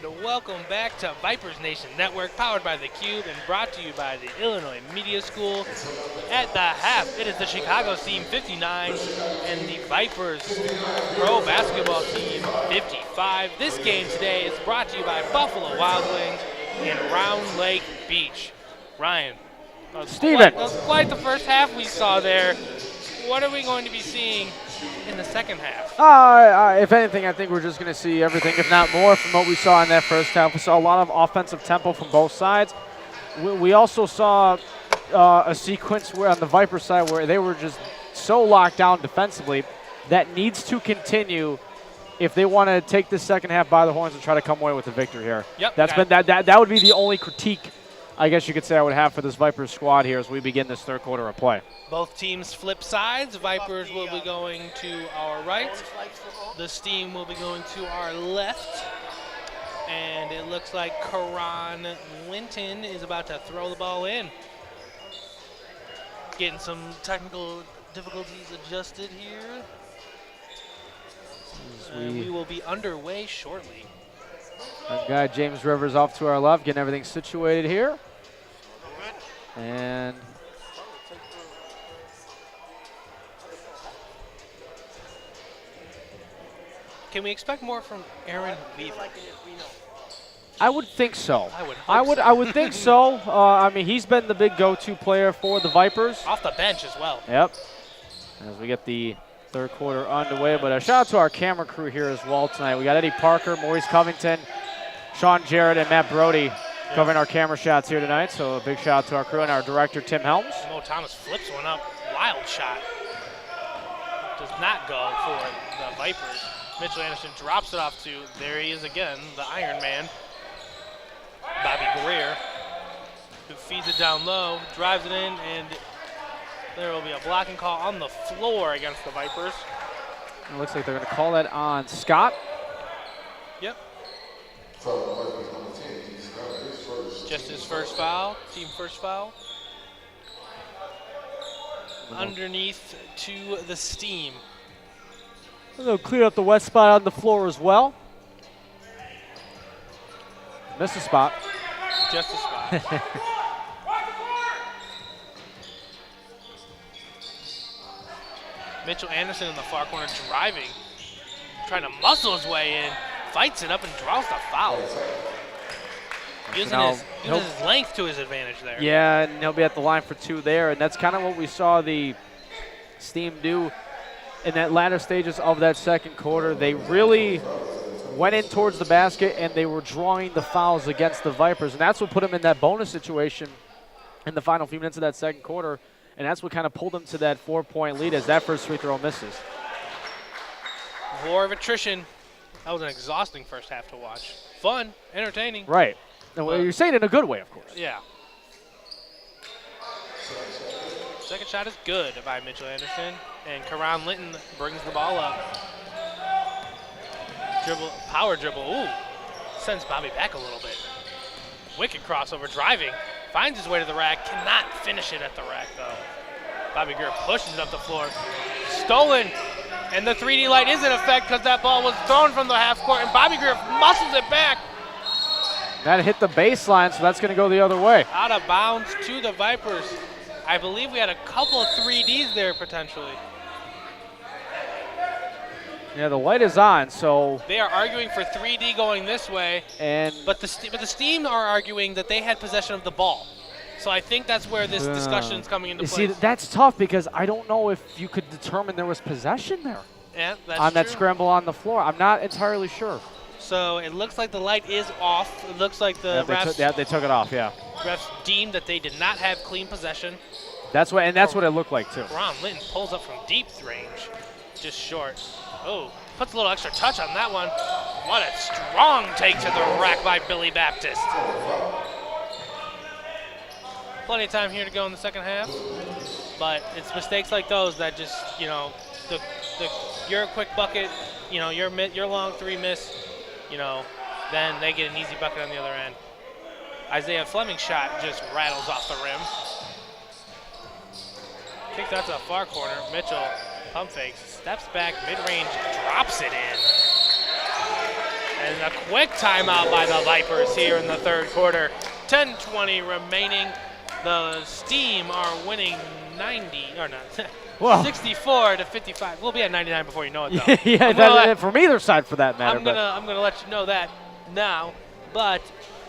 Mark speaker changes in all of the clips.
Speaker 1: And welcome back to Vipers Nation Network, powered by theCUBE and brought to you by the Illinois Media School. At the half, it is the Chicago team 59 and the Vipers pro basketball team 55. This game today is brought to you by Buffalo Wild Wings in Round Lake Beach. Ryan,
Speaker 2: Steven.
Speaker 1: that was quite the first half we saw there. What are we going to be seeing in the second half?
Speaker 2: If anything, I think we're just going to see everything, if not more, from what we saw in that first half. We saw a lot of offensive tempo from both sides. We also saw a sequence where on the Viper side where they were just so locked down defensively. That needs to continue if they want to take this second half by the horns and try to come away with the victory here.
Speaker 1: Yep.
Speaker 2: That would be the only critique, I guess you could say, I would have for this Vipers squad here as we begin this third quarter of play.
Speaker 1: Both teams flip sides. Vipers will be going to our right. The Steam will be going to our left. And it looks like Karan Linton is about to throw the ball in. Getting some technical difficulties adjusted here. We will be underway shortly.
Speaker 2: Our guy James Rivers off to our left, getting everything situated here. And
Speaker 1: can we expect more from Aaron Weaver?
Speaker 2: I would think so.
Speaker 1: I would
Speaker 2: think so. I mean, he's been the big go-to player for the Vipers.
Speaker 1: Off the bench as well.
Speaker 2: Yep. As we get the third quarter underway, but a shout out to our camera crew here as well tonight. We got Eddie Parker, Maurice Covington, Sean Jarrett, and Matt Brody covering our camera shots here tonight. So a big shout out to our crew and our director, Tim Helms.
Speaker 1: Mo Thomas flips one up. Wild shot. Does not go for the Vipers. Mitchell Anderson drops it off to, there he is again, the Iron Man, Bobby Greer, who feeds it down low, drives it in, and there will be a blocking call on the floor against the Vipers.
Speaker 2: It looks like they're going to call that on Scott.
Speaker 1: Yep. Just his first foul, team first foul. Underneath to the Steam.
Speaker 2: They'll clear up the wet spot on the floor as well. Missed a spot.
Speaker 1: Just a spot. Mitchell Anderson in the far corner driving, trying to muscle his way in, fights it up and draws the foul. Using his length to his advantage there.
Speaker 2: Yeah, and he'll be at the line for two there, and that's kind of what we saw the Steam do in that latter stages of that second quarter. They really went in towards the basket, and they were drawing the fouls against the Vipers, and that's what put them in that bonus situation in the final few minutes of that second quarter, and that's what kind of pulled them to that 4-point lead as that first free throw misses.
Speaker 1: War of attrition. That was an exhausting first half to watch. Fun, entertaining.
Speaker 2: Right. Well, you're saying it in a good way, of course.
Speaker 1: Yeah. Second shot is good by Mitchell Anderson, and Karan Linton brings the ball up. Power dribble, ooh, sends Bobby back a little bit. Wicked crossover, driving, finds his way to the rack, cannot finish it at the rack though. Bobby Greer pushes it up the floor. Stolen, and the 3D light is in effect because that ball was thrown from the half court, and Bobby Greer muscles it back.
Speaker 2: That hit the baseline, so that's going to go the other way.
Speaker 1: Out of bounds to the Vipers. I believe we had a couple of 3Ds there potentially.
Speaker 2: Yeah, the light is on, so
Speaker 1: they are arguing for 3D going this way, but the Steam are arguing that they had possession of the ball. So I think that's where this discussion is coming into play.
Speaker 2: See, that's tough because I don't know if you could determine there was possession there.
Speaker 1: Yeah, that's
Speaker 2: on that
Speaker 1: true.
Speaker 2: Scramble on the floor. I'm not entirely sure.
Speaker 1: So it looks like the light is off. It looks like the refs,
Speaker 2: they took it off, yeah.
Speaker 1: Refs deemed that they did not have clean possession.
Speaker 2: That's what it looked like too.
Speaker 1: Ron Linton pulls up from deep range, just short. Oh, puts a little extra touch on that one. What a strong take to the rack by Billy Baptist. Plenty of time here to go in the second half, but it's mistakes like those that just, your quick bucket, your long three miss, then they get an easy bucket on the other end. Isaiah Fleming's shot just rattles off the rim. Kicks out to the far corner. Mitchell pump fakes, steps back, mid-range, drops it in. And a quick timeout by the Vipers here in the third quarter. 10:20 remaining. The Steam are winning 64 to 55. We'll be at 99 before you know it, though.
Speaker 2: Yeah, from either side for that matter.
Speaker 1: I'm gonna let you know that now. But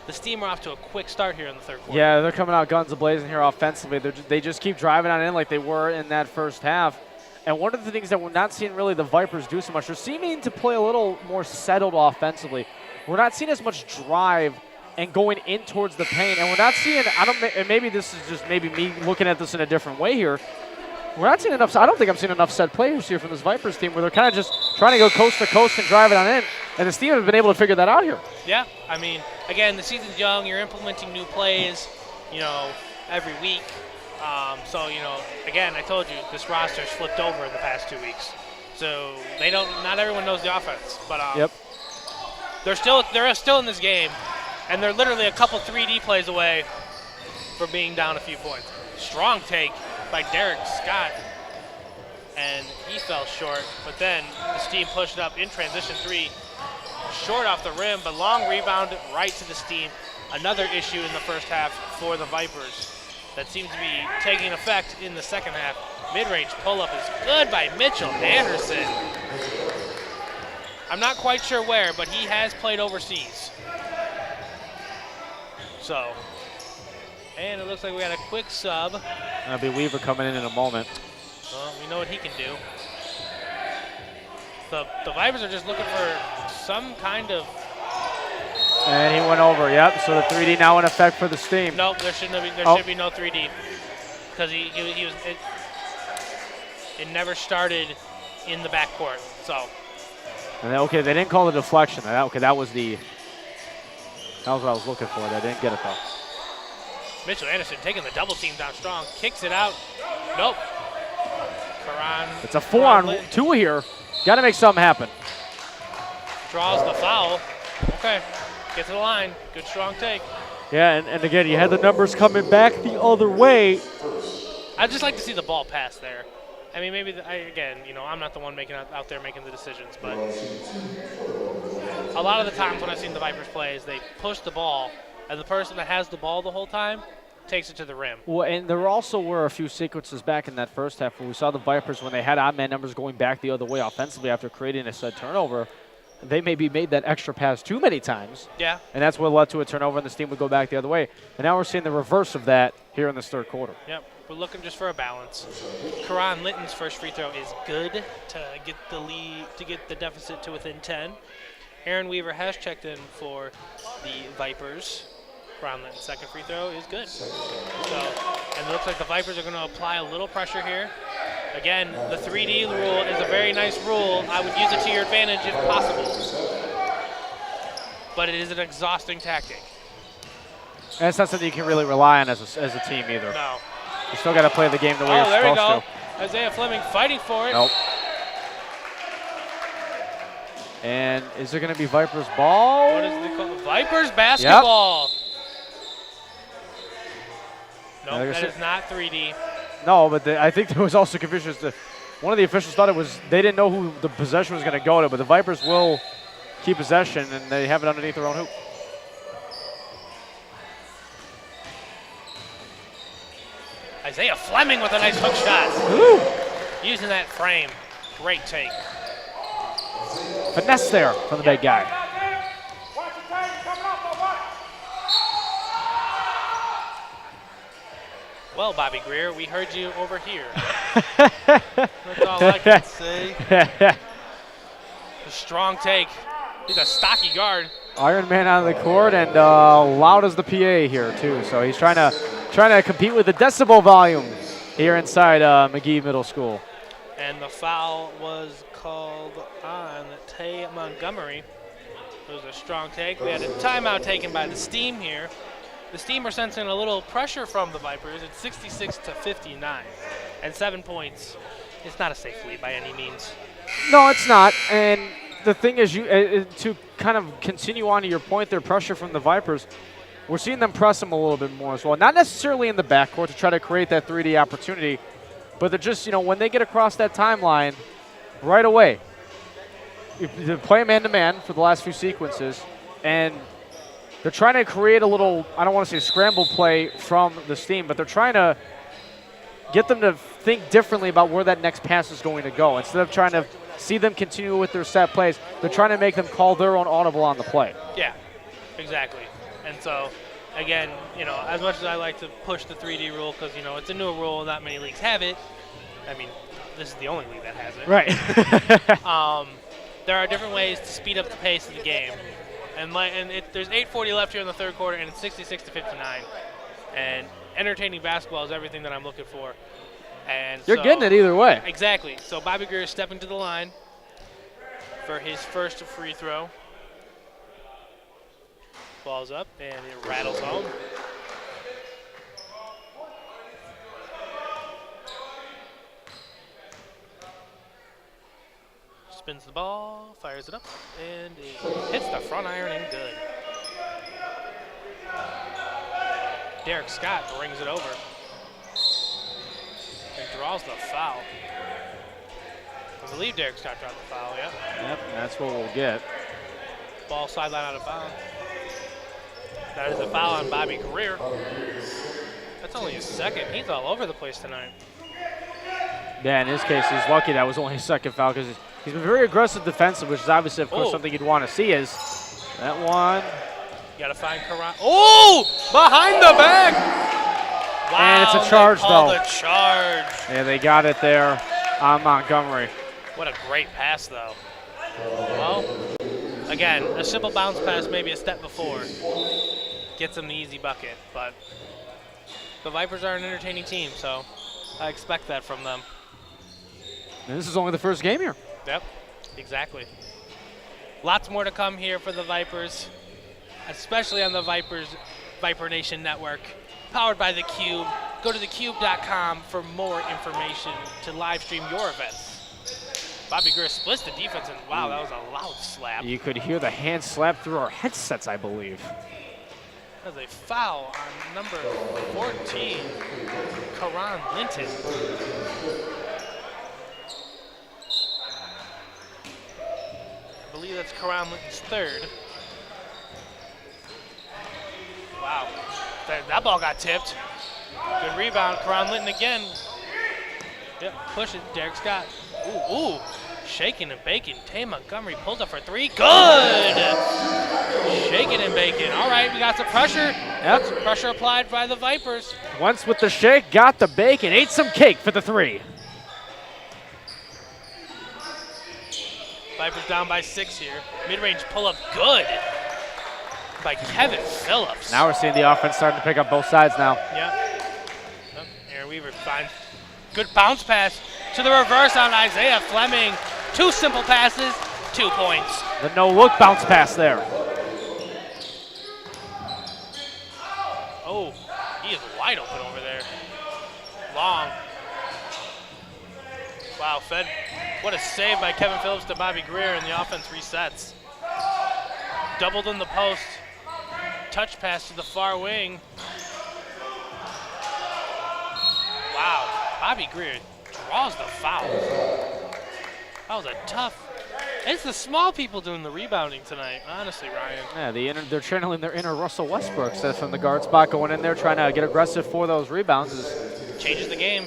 Speaker 1: the Steam are off to a quick start here in the third quarter.
Speaker 2: Yeah, they're coming out guns a-blazing here offensively. They just keep driving on in like they were in that first half. And one of the things that we're not seeing really the Vipers do so much, they're seeming to play a little more settled offensively. We're not seeing as much drive and going in towards the paint. And we're not seeing, and maybe this is just maybe me looking at this in a different way here. We're not seeing enough, I don't think I'm seeing enough set players here from this Vipers team where they're kind of just trying to go coast to coast and drive it on in. And the Steam have been able to figure that out here.
Speaker 1: Yeah, I mean, again, the season's young. You're implementing new plays, every week. So, again, I told you, this roster's flipped over in the past 2 weeks. So not everyone knows the offense. But
Speaker 2: yep.
Speaker 1: they're still in this game, and they're literally a couple 3D plays away from being down a few points. Strong take by Derek Scott, and he fell short. But then the Steam pushed up in transition 3, short off the rim, but long rebound right to the Steam. Another issue in the first half for the Vipers that seems to be taking effect in the second half. Mid-range pull-up is good by Mitchell Anderson. I'm not quite sure where, but he has played overseas. So, and it looks like we got a quick sub.
Speaker 2: That'll be Weaver coming in a moment.
Speaker 1: Well, we know what he can do. The Vipers are just looking for some kind of...
Speaker 2: And he went over, yep. So the 3D now in effect for the Steam.
Speaker 1: Nope, there should be no 3D. Because it never started in the backcourt, so.
Speaker 2: And okay, they didn't call the deflection. That was what I was looking for. They didn't get it though.
Speaker 1: Mitchell Anderson taking the double team down strong, kicks it out. Nope. Karan.
Speaker 2: It's a 4-on-2 here. Got to make something happen.
Speaker 1: Draws the foul. Okay. Get to the line. Good strong take.
Speaker 2: Yeah, and again, you had the numbers coming back the other way.
Speaker 1: I'd just like to see the ball pass there. I mean, maybe, I'm not the one out there making the decisions, but a lot of the times when I've seen the Vipers play is they push the ball, and the person that has the ball the whole time takes it to the rim.
Speaker 2: Well, and there also were a few sequences back in that first half where we saw the Vipers when they had odd-man numbers going back the other way offensively after creating a said turnover. They maybe made that extra pass too many times.
Speaker 1: Yeah.
Speaker 2: And that's what led to a turnover, and the Steam would go back the other way. And now we're seeing the reverse of that here in this third quarter.
Speaker 1: Yep. We're looking just for a balance. Karan Litton's first free throw is good to get the lead, to get the deficit to within 10. Aaron Weaver has checked in for the Vipers. Karan Litton's second free throw is good. And it looks like the Vipers are going to apply a little pressure here. Again, the 3D rule is a very nice rule. I would use it to your advantage if possible. But it is an exhausting tactic.
Speaker 2: And it's not something you can really rely on as a team either.
Speaker 1: No.
Speaker 2: You still got to play the game the way you're supposed to.
Speaker 1: Oh, there we go. Isaiah Fleming fighting for it.
Speaker 2: Nope. And is there going to be Vipers ball?
Speaker 1: What is it called? Vipers basketball. Yep. Nope, that is not 3D.
Speaker 2: No, but I think there was also confusion. One of the officials thought they didn't know who the possession was going to go to, but the Vipers will keep possession, and they have it underneath their own hoop.
Speaker 1: Isaiah Fleming with a nice hook shot.
Speaker 2: Woo.
Speaker 1: Using that frame. Great take.
Speaker 2: Finesse there from the big guy.
Speaker 1: Well, Bobby Greer, we heard you over here. That's all I can say. A strong take. He's a stocky guard.
Speaker 2: Iron Man on the court, and loud as the PA here too. So he's trying to compete with the decibel volume here inside McGee Middle School.
Speaker 1: And the foul was called on Tay Montgomery. It was a strong take. We had a timeout taken by the Steam here. The Steam are sensing a little pressure from the Vipers. It's 66 to 59, and 7 points. It's not a safe lead by any means.
Speaker 2: No, it's not. And the thing is, to kind of continue on to your point there, pressure from the Vipers, we're seeing them press them a little bit more as well. Not necessarily in the backcourt to try to create that 3D opportunity, but they're just, when they get across that timeline, right away, They play man-to-man for the last few sequences, and they're trying to create a little, I don't want to say scramble play from the Steam, but they're trying to get them to think differently about where that next pass is going to go. Instead of trying to see them continue with their set plays, they're trying to make them call their own audible on the play.
Speaker 1: Yeah, exactly. And so, again, as much as I like to push the 3D rule because, it's a new rule, not many leagues have it. I mean, this is the only league that has it.
Speaker 2: Right.
Speaker 1: There are different ways to speed up the pace of the game. And there's 8:40 left here in the third quarter, and it's 66-59. And entertaining basketball is everything that I'm looking for. And
Speaker 2: You're getting it either way.
Speaker 1: Exactly. So Bobby Greer is stepping to the line for his first free throw. Ball's up, and it rattles home. Spins the ball, fires it up, and it hits the front iron and good. Derek Scott brings it over and draws the foul. I believe Derek Scott dropped the foul, yeah.
Speaker 2: Yep, that's what we'll get.
Speaker 1: Ball sideline out of bounds. That is a foul on Bobby Greer. That's only his second. He's all over the place tonight.
Speaker 2: Yeah, in his case, he's lucky that was only his second foul because he's been very aggressive defensive, which is obviously, of course, something you'd want to see is that one.
Speaker 1: You got to find Karan. Oh, behind the back. Wow,
Speaker 2: and it's a charge, though.
Speaker 1: The charge.
Speaker 2: Yeah, they got it there on Montgomery.
Speaker 1: What a great pass, though. Well, again, a simple bounce pass, maybe a step before, gets them the easy bucket. But the Vipers are an entertaining team, so I expect that from them.
Speaker 2: And this is only the first game here.
Speaker 1: Yep, exactly. Lots more to come here for the Vipers, especially on the Viper Nation Network, powered by theCUBE. Go to thecube.com for more information to live stream your events. Bobby Greer splits the defense, and wow, that was a loud slap.
Speaker 2: You could hear the hand slap through our headsets, I believe.
Speaker 1: That was a foul on number 14, Karan Linton. I believe that's Karan Linton's third. Wow, that ball got tipped. Good rebound, Karan Linton again. Yep, push it, Derek Scott. Ooh, shaking and baking. Tay Montgomery pulled up for three. Good! Shaking and baking. All right, we got some pressure.
Speaker 2: Yep.
Speaker 1: Some pressure applied by the Vipers.
Speaker 2: Once with the shake, got the bacon, ate some cake for the three.
Speaker 1: Vipers down by 6 here. Mid-range pull-up good by Kevin Phillips.
Speaker 2: Now we're seeing the offense starting to pick up both sides now.
Speaker 1: Yep. Aaron Weaver finds good bounce pass to the reverse on Isaiah Fleming. 2 simple passes, 2 points.
Speaker 2: The no-look bounce pass there.
Speaker 1: Oh, he is wide open over there. Long. Wow, fed. What a save by Kevin Phillips to Bobby Greer, and the offense resets. Doubled in the post. Touch pass to the far wing. Wow, Bobby Greer draws the foul. That was a tough. It's the small people doing the rebounding tonight, honestly, Ryan.
Speaker 2: Yeah, they're channeling their inner Russell Westbrook from the guard spot, going in there trying to get aggressive for those rebounds.
Speaker 1: Changes the game.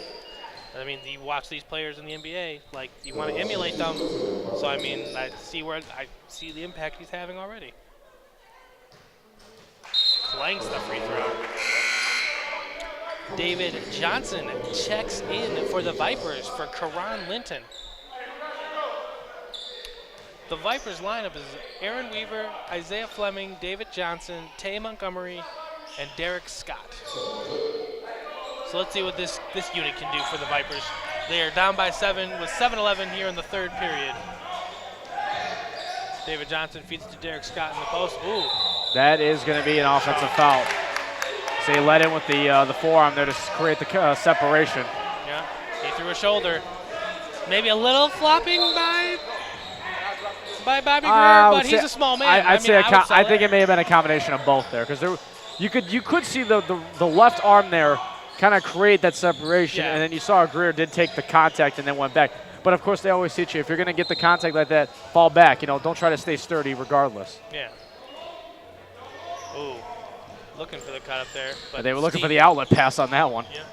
Speaker 1: I mean, you watch these players in the NBA, like you want to emulate them. So I mean, I see the impact he's having already. Clanks the free throw. David Johnson checks in for the Vipers for Karan Linton. The Vipers lineup is Aaron Weaver, Isaiah Fleming, David Johnson, Tay Montgomery, and Derek Scott. So let's see what this unit can do for the Vipers. They are down by 7 with 7:11 here in the third period. David Johnson feeds to Derek Scott in the post. Ooh.
Speaker 2: That is going to be an offensive foul. So he let in with the forearm there to create the separation.
Speaker 1: Yeah, he threw a shoulder. Maybe a little flopping by Bobby Greer, but he's a small man.
Speaker 2: I think it may have been a combination of both there, because you could see the left arm there kind of create that separation, and then you saw Greer did take the contact and then went back. But of course, they always teach you if you're going to get the contact like that, fall back. Don't try to stay sturdy regardless.
Speaker 1: Yeah. Ooh, looking for the cut up there. But
Speaker 2: they were looking for the outlet pass on that one.
Speaker 1: Yeah.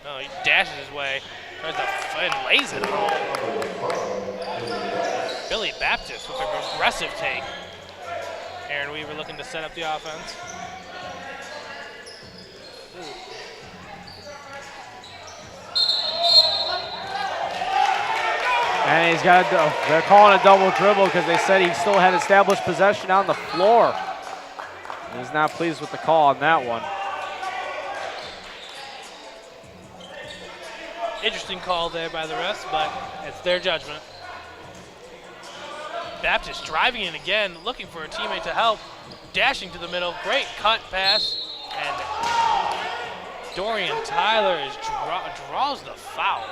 Speaker 1: No, he dashes his way. Tries to and lays it home. Billy Baptist with an aggressive take. Aaron Weaver looking to set up the offense. Ooh.
Speaker 2: And they're calling a double dribble because they said he still had established possession on the floor. He's not pleased with the call on that one.
Speaker 1: Interesting call there by the refs, but it's their judgment. Baptist driving in again, looking for a teammate to help. Dashing to the middle, great cut pass. And Dorian Tyler draws the foul.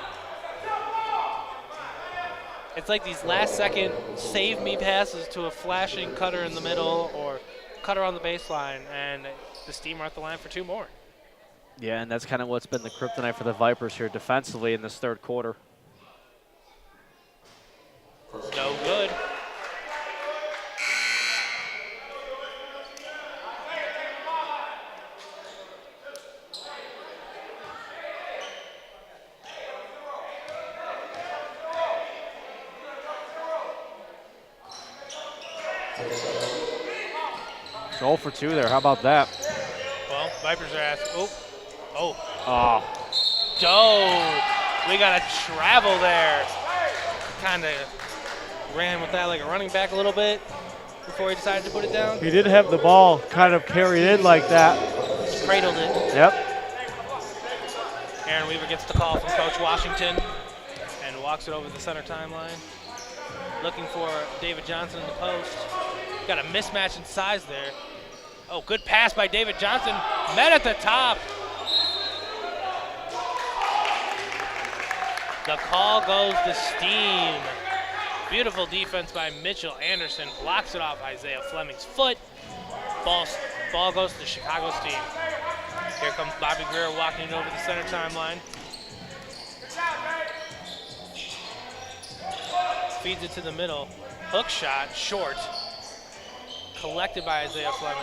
Speaker 1: It's like these last-second save-me passes to a flashing cutter in the middle or cutter on the baseline, and the Steam are at the line for 2 more.
Speaker 2: Yeah, and that's kind of what's been the kryptonite for the Vipers here defensively in this third quarter.
Speaker 1: No good.
Speaker 2: So 0 for 2 there. How about that?
Speaker 1: Well, Vipers are asking. Oh. We got to travel there. Kind of ran with that like a running back a little bit before he decided to put it down.
Speaker 2: He did have the ball kind of carried in like that.
Speaker 1: Cradled it.
Speaker 2: Yep.
Speaker 1: Aaron Weaver gets the call from Coach Washington and walks it over the center timeline. Looking for David Johnson in the post. Got a mismatch in size there. Oh, good pass by David Johnson. Met at the top. The call goes to Steam. Beautiful defense by Mitchell Anderson. Blocks it off Isaiah Fleming's foot. Ball goes to Chicago Steam. Here comes Bobby Greer walking it over the center timeline. Feeds it to the middle. Hook shot, short. Collected by Isaiah Fleming.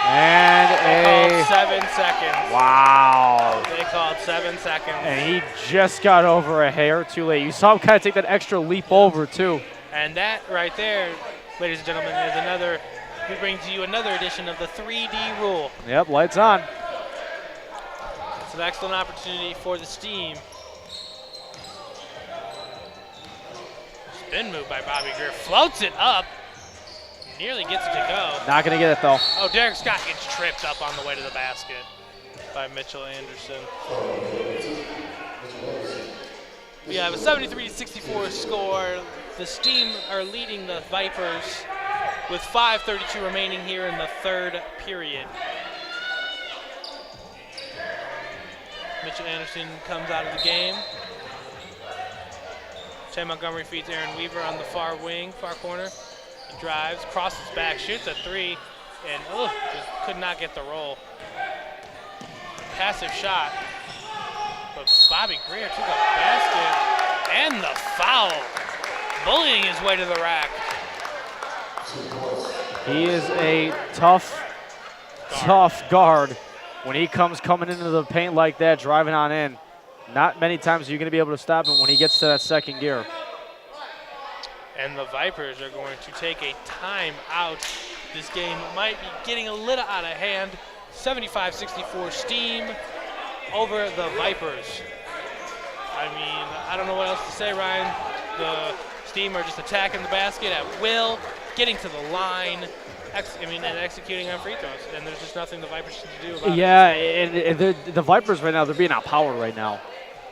Speaker 2: And
Speaker 1: they called 7 seconds.
Speaker 2: Wow.
Speaker 1: They called 7 seconds.
Speaker 2: And he just got over a hair too late. You saw him kind of take that extra leap over too.
Speaker 1: And that right there, ladies and gentlemen, is another, we bring to you another edition of the 3D rule.
Speaker 2: Yep, lights on.
Speaker 1: It's an excellent opportunity for the Steam. Spin move by Bobby Greer. Floats it up. Nearly gets it to go.
Speaker 2: Not going to get it, though.
Speaker 1: Oh, Derek Scott gets tripped up on the way to the basket by Mitchell Anderson. We have a 73-64 score. The Steam are leading the Vipers with 5:32 remaining here in the third period. Mitchell Anderson comes out of the game. Shea Montgomery feeds Aaron Weaver on the far wing, far corner. He drives, crosses back, shoots a 3, and just could not get the roll. Passive shot, but Bobby Greer took a basket and the foul, bullying his way to the rack.
Speaker 2: He is a tough guard. When he comes coming into the paint like that, driving on in, not many times are you going to be able to stop him when he gets to that second gear.
Speaker 1: And the Vipers are going to take a timeout. This game might be getting a little out of hand. 75-64 Steam over the Vipers. I mean, I don't know what else to say, Ryan. The Steam are just attacking the basket at will, getting to the line, and executing on free throws. And there's just nothing the Vipers can do about it.
Speaker 2: Yeah, and the Vipers right now, they're being outpowered right now.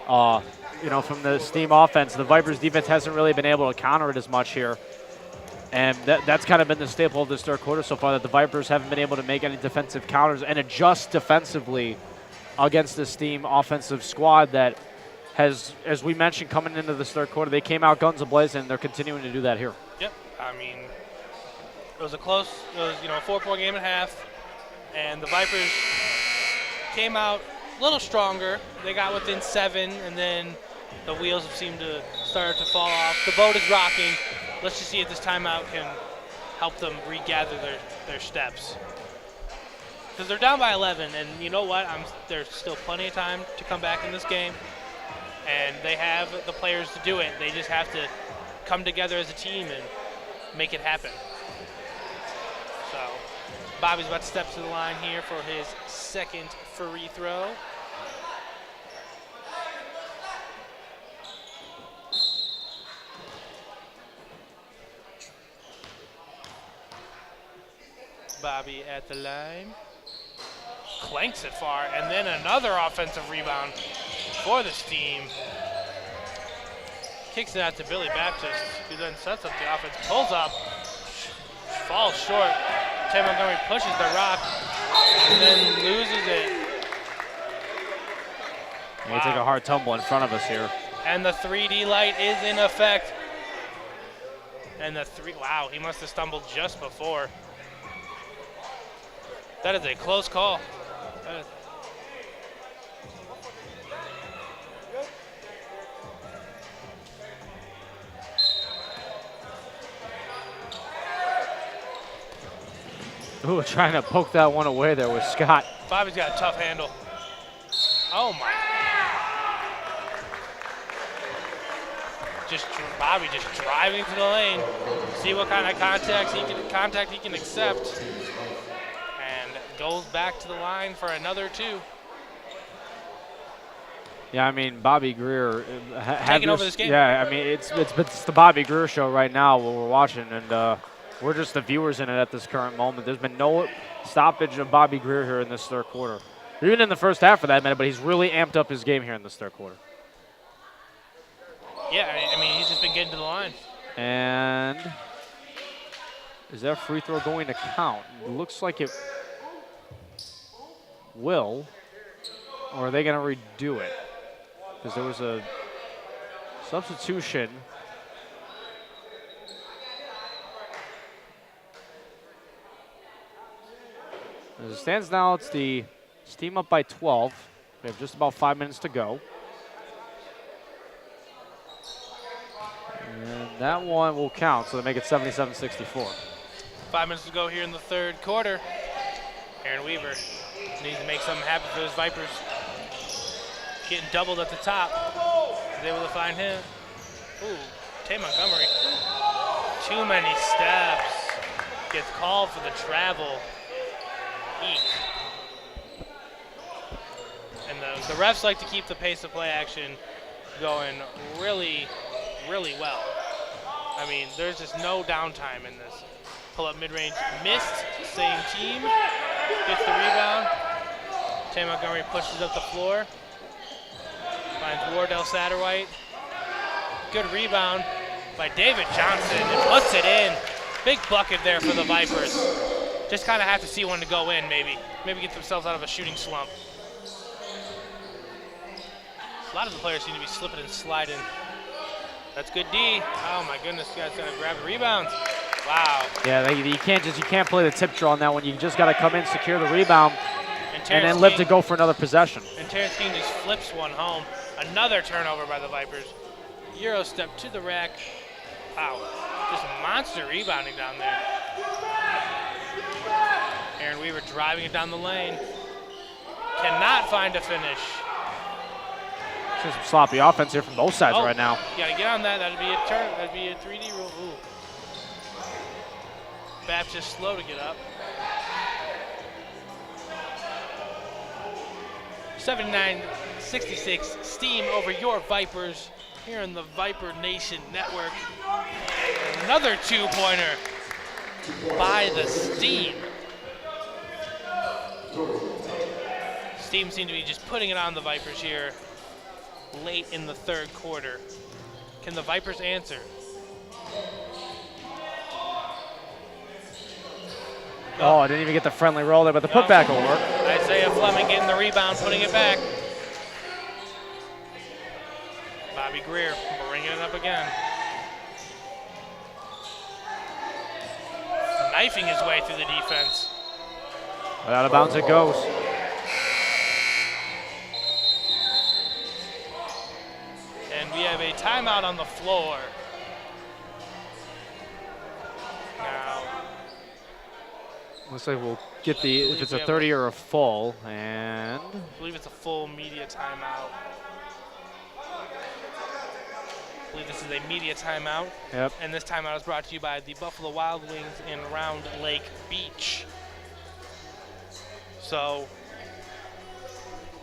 Speaker 2: From the Steam offense, the Vipers defense hasn't really been able to counter it as much here. And that's kind of been the staple of this third quarter so far, that the Vipers haven't been able to make any defensive counters and adjust defensively against the Steam offensive squad that has, as we mentioned, coming into this third quarter, they came out guns a-blazing, and they're continuing to do that here.
Speaker 1: Yep. I mean, it was a 4-point game and a half, and the Vipers came out a little stronger. They got within 7, and then the wheels have seemed to start to fall off. The boat is rocking. Let's just see if this timeout can help them regather their steps. Because they're down by 11, and you know what? There's still plenty of time to come back in this game, and they have the players to do it. They just have to come together as a team and make it happen. So Bobby's about to step to the line here for his second free throw. Bobby at the line. Clanks it far, and then another offensive rebound for the Steam. Kicks it out to Billy Baptist, who then sets up the offense, pulls up, falls short. Tim Montgomery pushes the rock, and then loses it.
Speaker 2: He took a hard tumble in front of us here.
Speaker 1: And the 3D light is in effect. And wow, he must have stumbled just before. That is a close call.
Speaker 2: Ooh, trying to poke that one away there was Scott.
Speaker 1: Bobby's got a tough handle. Oh my. Bobby just driving to the lane. See what kind of contact he can accept. And goes back to the line for another 2.
Speaker 2: Yeah, I mean, Bobby Greer.
Speaker 1: Taking over this game.
Speaker 2: Yeah, I mean, it's the Bobby Greer show right now what we're watching, and we're just the viewers in it at this current moment. There's been no stoppage of Bobby Greer here in this third quarter. Even in the first half for that minute, but he's really amped up his game here in this third quarter.
Speaker 1: Yeah, I mean, he's just been getting to the line.
Speaker 2: And is that free throw going to count? It looks like it will. Or are they going to redo it? Because there was a substitution. As it stands now, it's the Steam up by 12. We have just about 5 minutes to go. And that one will count, so they make it 77-64.
Speaker 1: 5 minutes to go here in the third quarter. Aaron Weaver needs to make something happen for his Vipers. Getting doubled at the top. Is able to find him. Ooh, Tay Montgomery. Too many steps. Gets called for the travel. Eek. And the refs like to keep the pace of play action going really, really well. I mean, there's just no downtime in this. Pull up mid-range, missed, same team. Gets the rebound. Tay Montgomery pushes up the floor. Finds Wardell Satterwhite. Good rebound by David Johnson and puts it in. Big bucket there for the Vipers. Just kind of have to see when to go in, maybe. Maybe get themselves out of a shooting slump. A lot of the players seem to be slipping and sliding. That's good D. Oh my goodness, you guys gotta grab the rebounds. Wow.
Speaker 2: Yeah, you can't play the tip draw on that one. You just gotta come in, secure the rebound, and then live to go for another possession.
Speaker 1: And Terrence King just flips one home. Another turnover by the Vipers. Euro step to the rack. Wow, just monster rebounding down there. Aaron Weaver driving it down the lane. Cannot find a finish.
Speaker 2: Some sloppy offense here from both sides right now.
Speaker 1: You gotta get on that. That'd be a turn. That'd be a 3D rule. Ooh. Baptist slow to get up. 79-66 Steam over your Vipers here in the Viper Nation Network. Another 2-pointer by the Steam. Steam seem to be just putting it on the Vipers here late in the third quarter. Can the Vipers answer?
Speaker 2: Oh, I didn't even get the friendly roll there, but the putback will work.
Speaker 1: Isaiah Fleming getting the rebound, putting it back. Bobby Greer bringing it up again. Knifing his way through the defense.
Speaker 2: But out of bounds it goes.
Speaker 1: timeout on the floor. Now,
Speaker 2: looks like we'll get the, if it's a 30 or a full, and
Speaker 1: I believe it's a full media timeout. I believe this is a media timeout.
Speaker 2: Yep.
Speaker 1: And this timeout is brought to you by the Buffalo Wild Wings in Round Lake Beach. So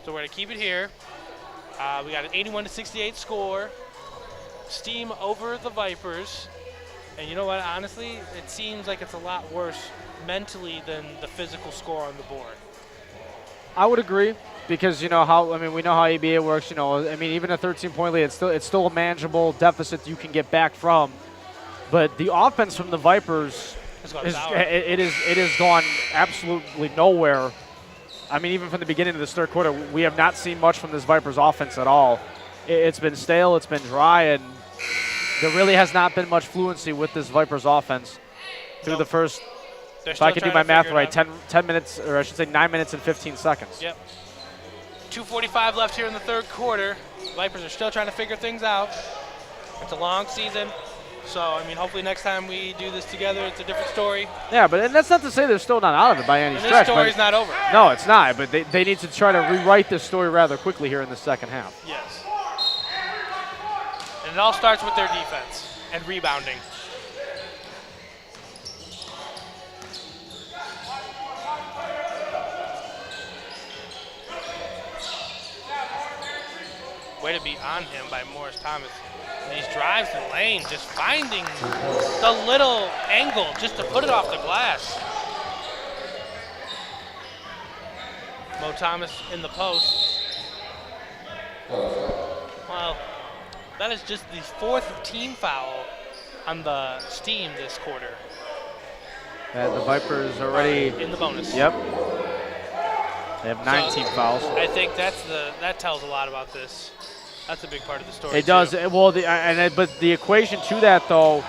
Speaker 1: we're going to keep it here. We got an 81-68 score. Steam over the Vipers. And you know what? Honestly, it seems like it's a lot worse mentally than the physical score on the board.
Speaker 2: I would agree, because you know how, I mean, we know how ABA works. You know, I mean, even a 13-point lead, it's still a manageable deficit you can get back from. But the offense from the Vipers it has gone absolutely nowhere. I mean, even from the beginning of this third quarter, we have not seen much from this Vipers offense at all. It's been stale, it's been dry, and there really has not been much fluency with this Vipers offense through the first, if I can do my math right, 10 minutes, or I should say 9 minutes and 15 seconds.
Speaker 1: Yep. 2:45 left here in the third quarter. Vipers are still trying to figure things out. It's a long season. So, I mean, hopefully next time we do this together, it's a different story.
Speaker 2: Yeah, and that's not to say they're still not out of it by any
Speaker 1: and
Speaker 2: stretch.
Speaker 1: This story's not over.
Speaker 2: No, it's not, but they need to try to rewrite this story rather quickly here in the second half.
Speaker 1: Yes. And it all starts with their defense and rebounding. Way to be on him by Morris Thomas. And these drives to the lane, just finding the little angle just to put it off the glass. Mo Thomas in the post. Well, that is just the fourth team foul on the Steam this quarter.
Speaker 2: The Vipers already
Speaker 1: in the bonus.
Speaker 2: Yep. They have 19 fouls.
Speaker 1: I think that tells a lot about this. That's a big part of the story.
Speaker 2: It does. Well, but the equation to that, though,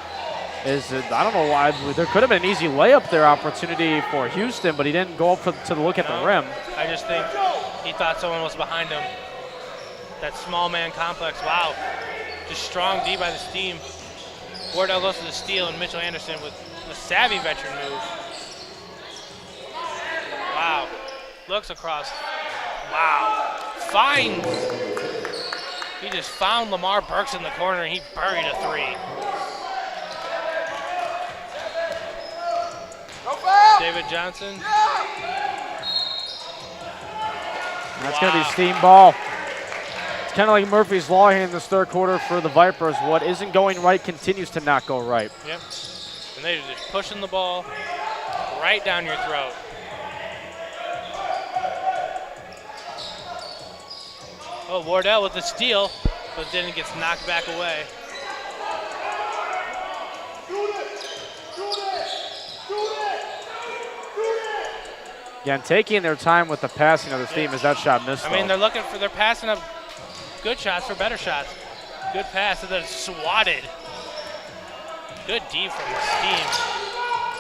Speaker 2: is that I don't know why. There could have been an easy layup there opportunity for Houston, but he didn't go up to look at the rim.
Speaker 1: I just think he thought someone was behind him. That small man complex. Wow. Just strong D by the Steam. Wardell goes to the steal, and Mitchell Anderson with a savvy veteran move. Wow. Looks across. Wow. Finds. He just found Lamar Burks in the corner, and he buried a three. David Johnson.
Speaker 2: That's going to be Steam ball. It's kind of like Murphy's Law here in this third quarter for the Vipers. What isn't going right continues to not go right.
Speaker 1: Yep. And they're just pushing the ball right down your throat. Oh, Wardell with the steal, but then it gets knocked back away.
Speaker 2: Again, taking their time with the passing of the Steam as that shot missed.
Speaker 1: I mean, they're looking for, they're passing up good shots for better shots. Good pass, and then swatted. Good D from the Steam.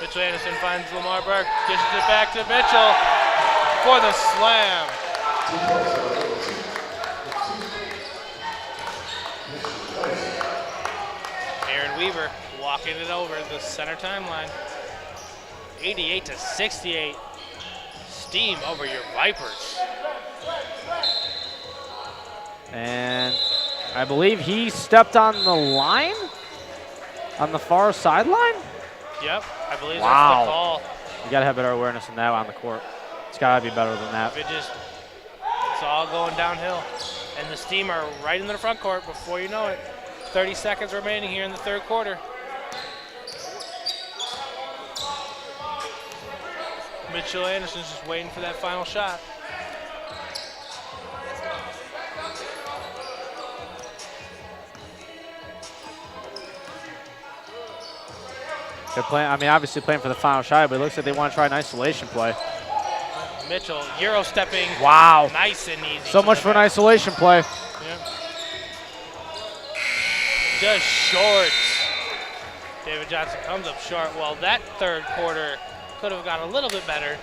Speaker 1: Mitchell Anderson finds Lamar Burke, dishes it back to Mitchell for the slam. Weaver walking it over the center timeline. 88-68. Steam over your Vipers.
Speaker 2: And I believe he stepped on the line? On the far sideline?
Speaker 1: Yep, I believe that's the call.
Speaker 2: You gotta have better awareness than that on the court. It's gotta be better than that.
Speaker 1: It's all going downhill. And the Steam are right in the front court before you know it. 30 seconds remaining here in the third quarter. Mitchell Anderson's just waiting for that final shot.
Speaker 2: They're playing, I mean, obviously playing for the final shot, but it looks like they want to try an isolation play.
Speaker 1: Mitchell, Euro stepping.
Speaker 2: Wow.
Speaker 1: Nice and easy.
Speaker 2: So much for an isolation play.
Speaker 1: Yep. Just short. David Johnson comes up short. Well, that third quarter could have gone a little bit better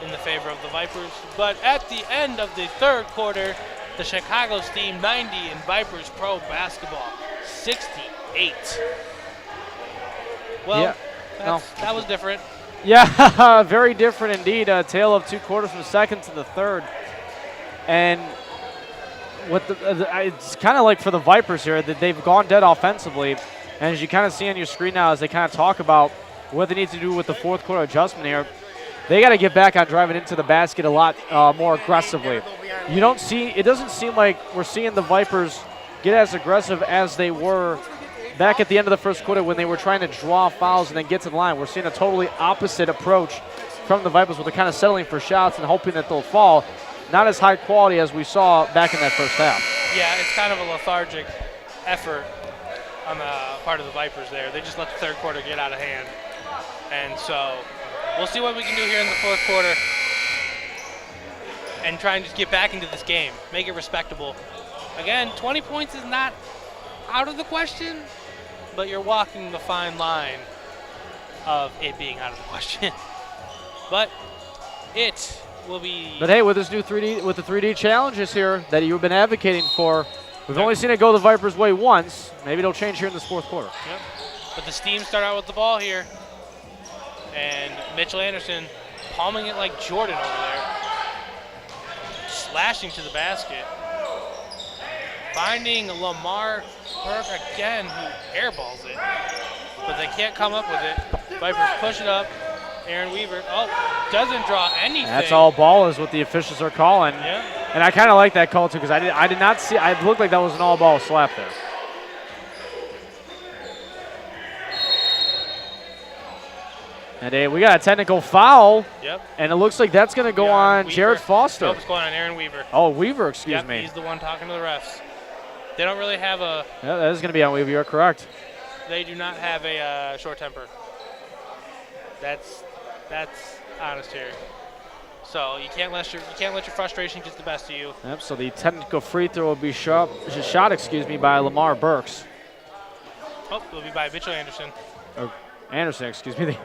Speaker 1: in the favor of the Vipers. But at the end of the third quarter, the Chicago Steam 90 and Vipers Pro Basketball 68. Well,
Speaker 2: Yeah.
Speaker 1: that was different.
Speaker 2: Yeah, very different indeed. A tale of two quarters from the second to the third. And what it's kind of like for the Vipers here that they've gone dead offensively. And as you kind of see on your screen now, as they kind of talk about what they need to do with the fourth quarter adjustment here, they got to get back on driving into the basket a lot more aggressively. It doesn't seem like we're seeing the Vipers get as aggressive as they were back at the end of the first quarter when they were trying to draw fouls and then get to the line. We're seeing a totally opposite approach from the Vipers where they're kind of settling for shots and hoping that they'll fall. Not as high quality as we saw back in that first half.
Speaker 1: Yeah, it's kind of a lethargic effort on the part of the Vipers there. They just let the third quarter get out of hand. And so we'll see what we can do here in the fourth quarter and try and just get back into this game, make it respectable. Again, 20 points is not out of the question, but you're walking the fine line of it being out of the question. But it will be.
Speaker 2: But hey, with this new 3D, with the 3D challenges here that you've been advocating for, we've only seen it go the Vipers' way once. Maybe it'll change here in this fourth quarter.
Speaker 1: Yep. But the Steam start out with the ball here, and Mitchell Anderson palming it like Jordan over there, slashing to the basket. Finding Lamar Burke again, who airballs it, but they can't come up with it. Vipers push it up. Aaron Weaver, doesn't draw anything.
Speaker 2: That's all ball is what the officials are calling.
Speaker 1: Yeah.
Speaker 2: And I kind of like that call too because I did not see. It looked like that was an all ball slap there. And we got a technical foul.
Speaker 1: Yep.
Speaker 2: And it looks like that's going to go on
Speaker 1: Weaver.
Speaker 2: Jared Foster.
Speaker 1: Nope, it's going on Aaron Weaver.
Speaker 2: Oh, Weaver, excuse me.
Speaker 1: He's the one talking to the refs. They don't really have a.
Speaker 2: Yeah, that is going to be on Weaver. You're correct.
Speaker 1: They do not have a short temper. That's honest here. So you can't let your frustration get the best of you.
Speaker 2: Yep. So the technical free throw will be shot by Lamar Burks.
Speaker 1: Oh, it'll be by Mitchell Anderson.
Speaker 2: Or Anderson, excuse me.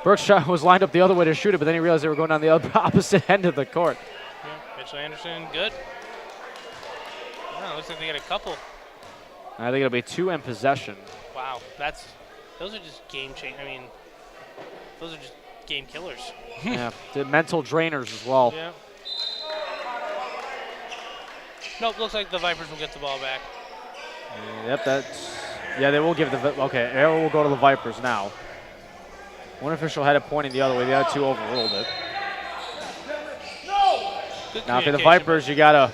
Speaker 2: Burks' shot was lined up the other way to shoot it, but then he realized they were going down the opposite end of the court.
Speaker 1: Yeah, Mitchell Anderson, good. Looks like they got a couple.
Speaker 2: I think it'll be 2 in possession.
Speaker 1: Wow, those are just game change. I mean, those are just game killers.
Speaker 2: Yeah, the mental drainers as well.
Speaker 1: Yeah. Nope, looks like the Vipers will get the ball back.
Speaker 2: Yep, they will give okay, arrow will go to the Vipers now. One official had it pointing the other way, the other 2 overruled it.
Speaker 1: Good
Speaker 2: now for the Vipers, you gotta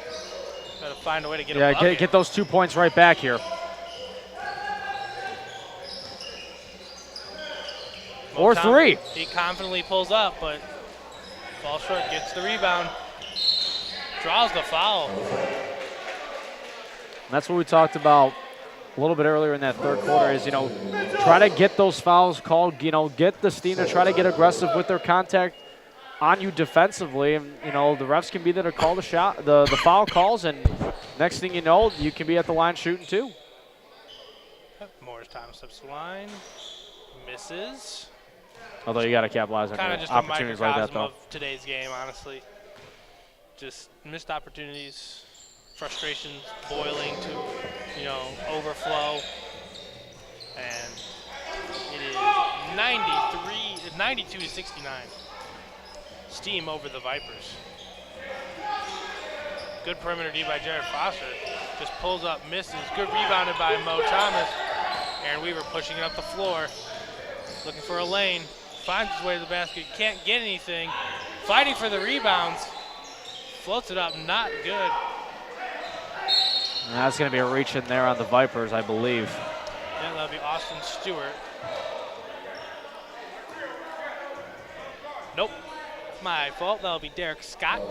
Speaker 1: find a way to get them up
Speaker 2: get those 2 points right back here. Or 3.
Speaker 1: He confidently pulls up, but falls short, gets the rebound, draws the foul.
Speaker 2: And that's what we talked about a little bit earlier in that third quarter is, try to get those fouls called, get the Steam to try to get aggressive with their contact on you defensively. And, the refs can be there to call the shot, the foul calls, and next thing you know, you can be at the line shooting too.
Speaker 1: Morris Thomas steps to the line, misses.
Speaker 2: Although you got to capitalize on
Speaker 1: kind of just a
Speaker 2: opportunities like that,
Speaker 1: microcosm
Speaker 2: though.
Speaker 1: of today's game, honestly. Just missed opportunities, frustrations boiling to, overflow. And it is 92-69. Steam over the Vipers. Good perimeter D by Jared Foster. Just pulls up, misses. Good rebounded by Mo Thomas. Aaron Weaver pushing it up the floor. Looking for a lane. Finds his way to the basket. Can't get anything. Fighting for the rebounds. Floats it up. Not good.
Speaker 2: And that's going to be a reach in there on the Vipers, I believe.
Speaker 1: Yeah, that'll be Austin Stewart. Nope. My fault. That'll be Derek Scott.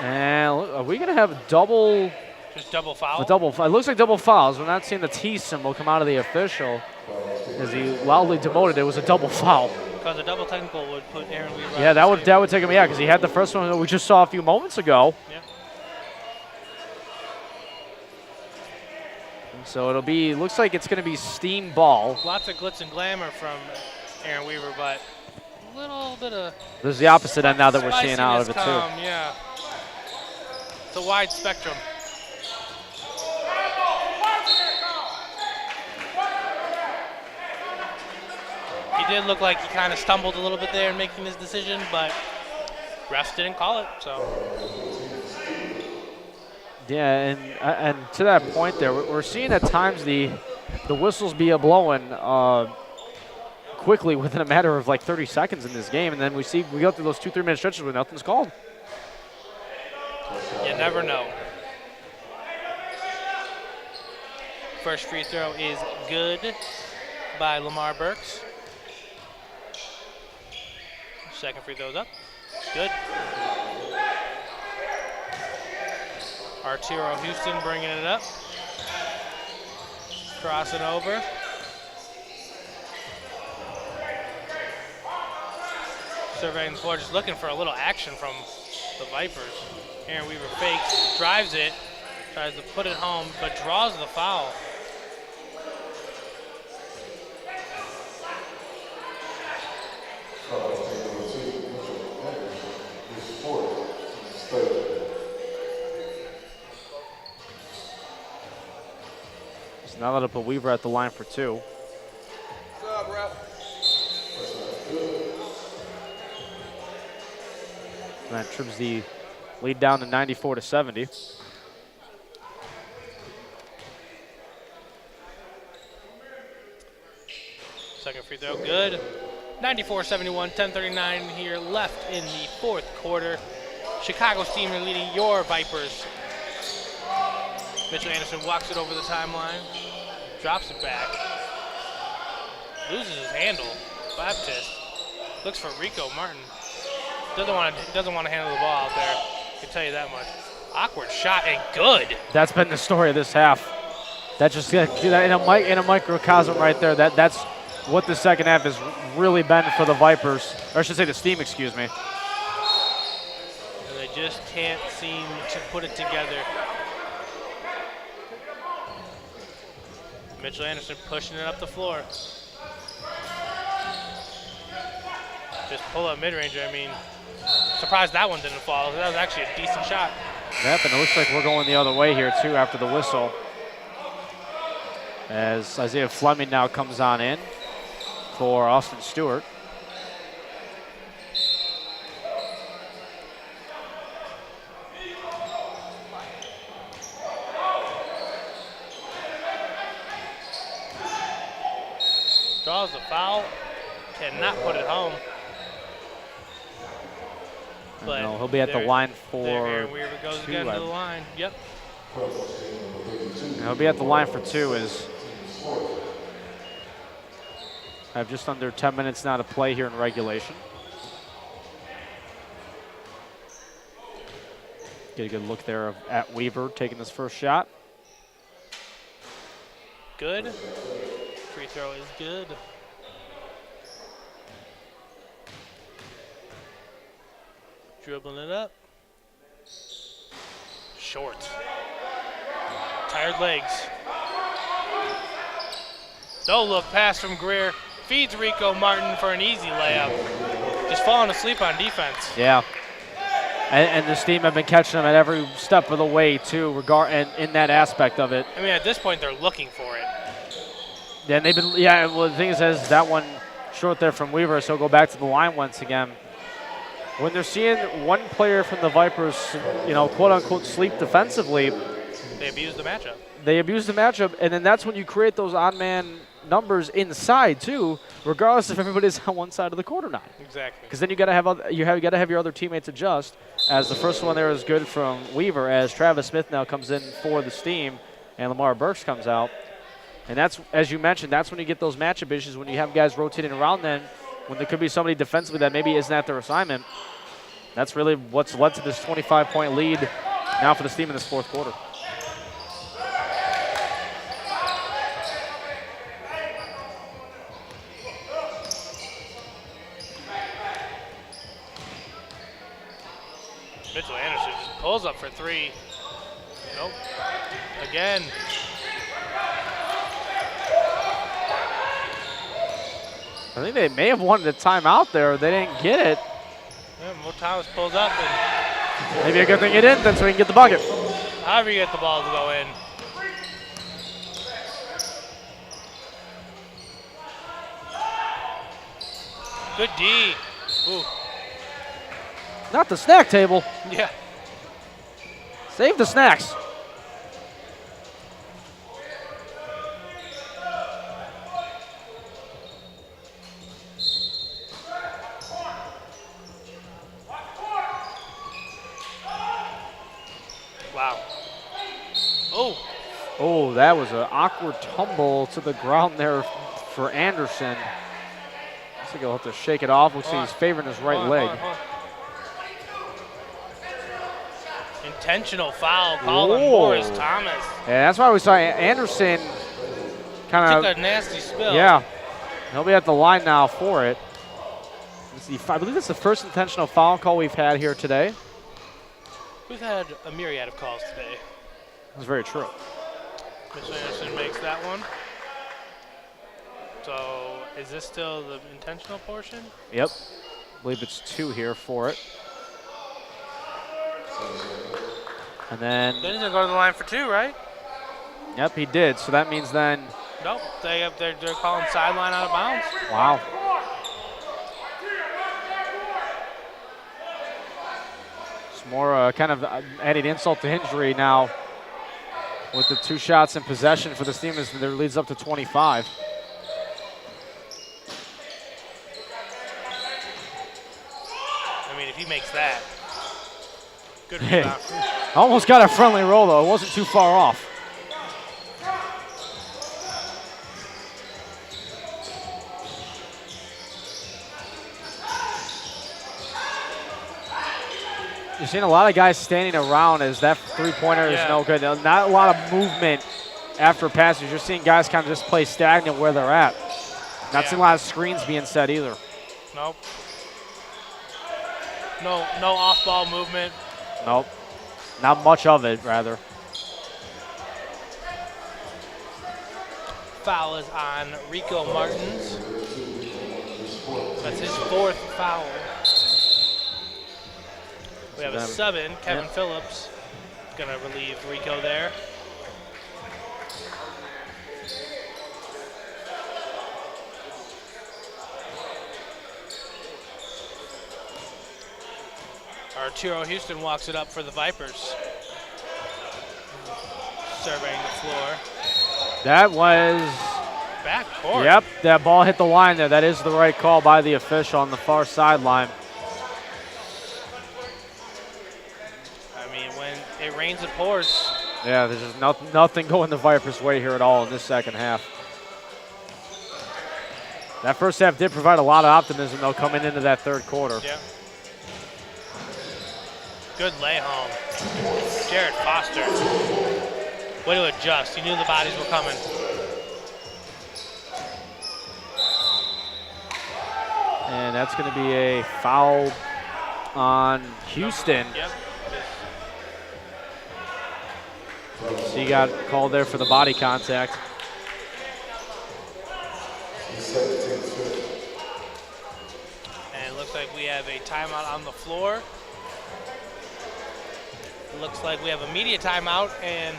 Speaker 2: And look, are we going to have double?
Speaker 1: Just double foul?
Speaker 2: It looks like double fouls. We're not seeing the T symbol come out of the official as he loudly demoted it was a double foul.
Speaker 1: Because a double technical would put Aaron Weaver.
Speaker 2: Yeah, that would take him. Yeah, because he had the first one that we just saw a few moments ago.
Speaker 1: Yeah.
Speaker 2: So it'll be, looks like it's going to be steam ball.
Speaker 1: Lots of glitz and glamour from Aaron Weaver, but a little bit of
Speaker 2: There's the opposite end now that we're seeing out of it, too.
Speaker 1: Yeah. It's a wide spectrum. He did look like he kind of stumbled a little bit there in making his decision, but refs didn't call it, so.
Speaker 2: Yeah, and to that point there, we're seeing at times the whistles be a-blowing quickly within a matter of like 30 seconds in this game, and then we go through those 2-3 minute stretches where nothing's called.
Speaker 1: You never know. First free throw is good by Lamar Burks. Second free throw's up. Good. Arturo Houston bringing it up. Crossing over. Surveying the floor, just looking for a little action from the Vipers. Aaron Weaver fakes, drives it, tries to put it home, but draws the foul.
Speaker 2: So now that'll put Weaver at the line for 2.
Speaker 3: What's up, ref?
Speaker 2: And that trims the lead down to 94-70.
Speaker 1: Second free throw, good. 94-71, 10:39 here left in the fourth quarter. Chicago Steam are leading your Vipers. Mitchell Anderson walks it over the timeline, drops it back, loses his handle. Baptist looks for Rico Martin. Doesn't want to handle the ball out there. I can tell you that much. Awkward shot and good.
Speaker 2: That's been the story of this half. That just in a microcosm right there. That's what the second half has really been for the Vipers, or I should say the Steam, excuse me.
Speaker 1: And they just can't seem to put it together. Mitchell Anderson pushing it up the floor. Just pull up mid-ranger. I mean, surprised that one didn't fall. That was actually a decent shot.
Speaker 2: Yep, and it looks like we're going the other way here too after the whistle. As Isaiah Fleming now comes on in for Austin Stewart.
Speaker 1: Draws the foul, cannot put it home. But
Speaker 2: no, he'll be at the line for
Speaker 1: Aaron Weaver goes
Speaker 2: 2.
Speaker 1: again to the line. Yep.
Speaker 2: He'll be at the line for 2 as I have just under 10 minutes now to play here in regulation. Get a good look there at Weaver taking this first shot.
Speaker 1: Good. Free throw is good. Dribbling it up. Short. Tired legs. No look pass from Greer. Feeds Rico Martin for an easy layup. Just falling asleep on defense.
Speaker 2: Yeah. And the Steam have been catching them at every step of the way too, and in that aspect of it.
Speaker 1: I mean, at this point, they're looking for it.
Speaker 2: Yeah, and they've been. Yeah, well, the thing is that one short there from Weaver, so go back to the line once again. When they're seeing one player from the Vipers, quote unquote, sleep defensively,
Speaker 1: they abuse the matchup.
Speaker 2: They abuse the matchup, and then that's when you create those odd man numbers inside too, regardless if everybody's on one side of the court or not.
Speaker 1: Exactly.
Speaker 2: Because then you got to have your other teammates adjust. As the first one there is good from Weaver, as Travis Smith now comes in for the Steam, and Lamar Burks comes out. And that's, as you mentioned, that's when you get those matchup issues, when you have guys rotating around then, when there could be somebody defensively that maybe isn't at their assignment. That's really what's led to this 25-point lead now for the Steam in this fourth quarter.
Speaker 1: Mitchell Anderson just pulls up for 3. Nope. Again.
Speaker 2: I think they may have wanted a timeout there. They didn't get it.
Speaker 1: Yeah, Mo Thomas pulls up, and
Speaker 2: Maybe a good thing it didn't, then so we can get the bucket.
Speaker 1: however you get the ball to go in. Good D. Ooh.
Speaker 2: Not the snack table.
Speaker 1: Yeah.
Speaker 2: Save the snacks.
Speaker 1: Wow. Oh.
Speaker 2: Oh, that was an awkward tumble to the ground there for Anderson. Looks like he'll have to shake it off. Looks like he's favoring his right leg.
Speaker 1: Hold on. Intentional foul called on
Speaker 2: Whoa.
Speaker 1: Morris Thomas.
Speaker 2: Yeah, that's why we saw Anderson kind
Speaker 1: Took
Speaker 2: of.
Speaker 1: a nasty spill.
Speaker 2: Yeah. He'll be at the line now for it. I believe it's the first intentional foul call we've had here today.
Speaker 1: We've had a myriad of calls today.
Speaker 2: That's very true.
Speaker 1: Mr. Anderson makes that one. So is this still the intentional portion?
Speaker 2: Yep. I believe it's 2 here for it. And then,
Speaker 1: Then he's gonna go to the line for 2, right?
Speaker 2: yep, he did. So that means then,
Speaker 1: Nope. They're calling sideline out of bounds.
Speaker 2: wow. It's more kind of adding insult to injury now with the 2 shots in possession for this team as their leads up to 25.
Speaker 1: I mean, if he makes that, good rebound.
Speaker 2: Almost got a friendly roll, though. It wasn't too far off. You're seeing a lot of guys standing around as that three-pointer is no good. Not a lot of movement after passes. You're seeing guys kind of just play stagnant where they're at. Not seeing a lot of screens being set either.
Speaker 1: Nope. No off-ball movement.
Speaker 2: Nope. Not much of it, rather.
Speaker 1: Foul is on Rico Martins. That's his 4th foul. We have a sub in, Kevin Phillips. Gonna relieve Rico there. Arturo Houston walks it up for the Vipers. Surveying the floor.
Speaker 2: That was,
Speaker 1: Backcourt.
Speaker 2: yep, that ball hit the line there. That is the right call by the official on the far sideline.
Speaker 1: I mean, when it rains, it pours.
Speaker 2: Yeah, there's just nothing going the Vipers' way here at all in this second half. That first half did provide a lot of optimism, though, coming into that third quarter.
Speaker 1: Yeah. Good lay home. Jared Foster. Way to adjust. He knew the bodies were coming.
Speaker 2: And that's going to be a foul on Houston.
Speaker 1: Yep.
Speaker 2: So he got called there for the body contact.
Speaker 1: And it looks like we have a timeout on the floor. It looks like we have a media timeout, and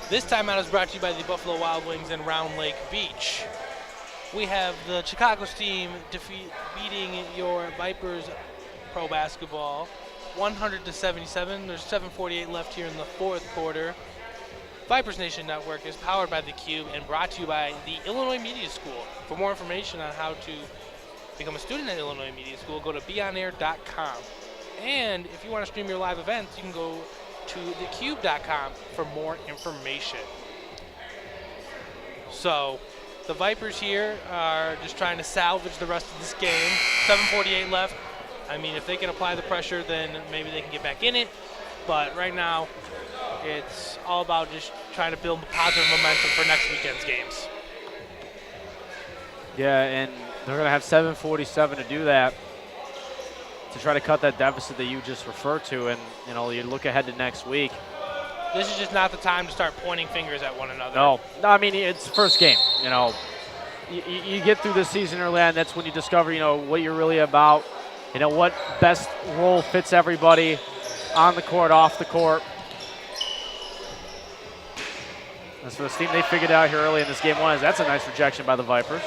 Speaker 1: this timeout is brought to you by the Buffalo Wild Wings in Round Lake Beach. We have the Chicago's team beating your Vipers pro basketball 100-77. There's 7:48 left here in the 4th quarter. Vipers Nation Network is powered by theCUBE and brought to you by the Illinois Media School. For more information on how to become a student at Illinois Media School, go to beonair.com. And if you want to stream your live events, you can go to thecube.com for more information. So the Vipers here are just trying to salvage the rest of this game. 7:48 left. I mean, if they can apply the pressure, then maybe they can get back in it. But right now, it's all about just trying to build positive momentum for next weekend's games.
Speaker 2: Yeah, and they're going to have 7:47 to do that, to try to cut that deficit that you just referred to. And, you know, you look ahead to next week.
Speaker 1: This is just not the time to start pointing fingers at one another.
Speaker 2: No, I mean, it's the first game, you know. you get through the season early on, that's when you discover, what you're really about, what best role fits everybody on the court, off the court. That's for the team they figured out here early in this game one. That's a nice rejection by the Vipers.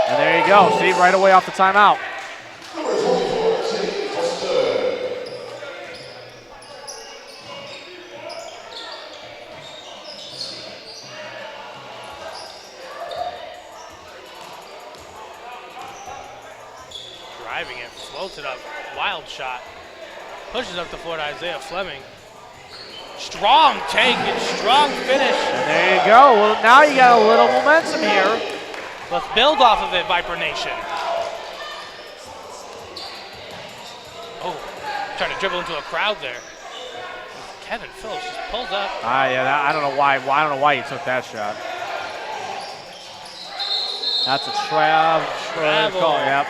Speaker 2: And there you go. See, right away off the timeout.
Speaker 1: Driving it, floats it up, wild shot. Pushes up the floor to Isaiah Fleming. Strong take and strong finish.
Speaker 2: And there you go. Well, now you got a little momentum here.
Speaker 1: Let's build off of it, Viper Nation. Oh, trying to dribble into a crowd there. Kevin Phillips just pulls up.
Speaker 2: Yeah, I don't know why. I don't know why he took that shot. That's a travel call. Yep.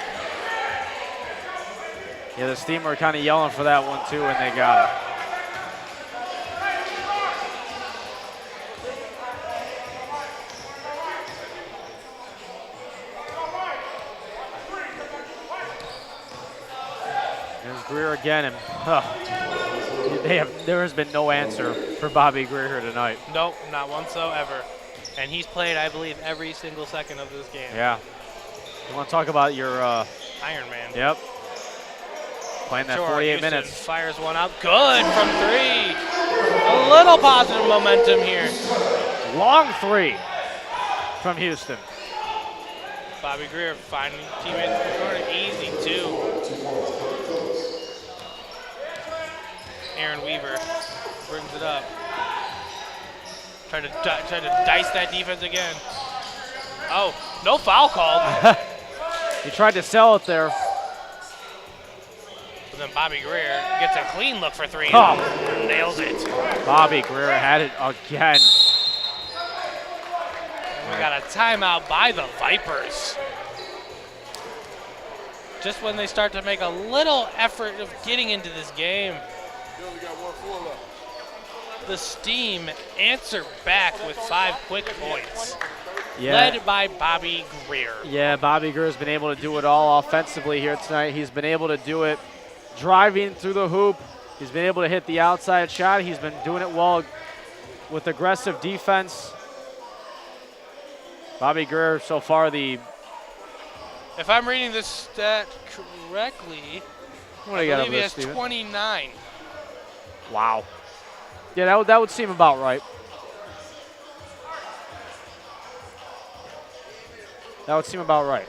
Speaker 2: Yeah, the Steam were kind of yelling for that one too, and they got it. There's Greer again, and there has been no answer for Bobby Greer here tonight.
Speaker 1: Nope, not whatsoever. And he's played, I believe, every single second of this game.
Speaker 2: Yeah. You want to talk about your
Speaker 1: Iron Man.
Speaker 2: Yep. Playing that 48
Speaker 1: Houston
Speaker 2: minutes.
Speaker 1: Fires one up. Good from three. A little positive momentum here.
Speaker 2: Long three from Houston.
Speaker 1: Bobby Greer finding teammates in the corner. Easy two. Aaron Weaver brings it up. Try to dice that defense again. Oh, no foul called.
Speaker 2: He tried to sell it there.
Speaker 1: But then Bobby Greer gets a clean look for three.
Speaker 2: Oh.
Speaker 1: Nails it.
Speaker 2: Bobby Greer had it again.
Speaker 1: And we got a timeout by the Vipers. Just when they start to make a little effort of getting into this game, the Steam answer back with 5 quick points.
Speaker 2: Yeah.
Speaker 1: Led by Bobby Greer.
Speaker 2: Yeah, Bobby Greer has been able to do it all offensively here tonight. He's been able to do it driving through the hoop. He's been able to hit the outside shot. He's been doing it well with aggressive defense. Bobby Greer so far
Speaker 1: If I'm reading this stat correctly,
Speaker 2: what do you got
Speaker 1: I
Speaker 2: over
Speaker 1: believe he
Speaker 2: there,
Speaker 1: has
Speaker 2: Steven?
Speaker 1: 29.
Speaker 2: Wow. Yeah, that would seem about right. That would seem about right.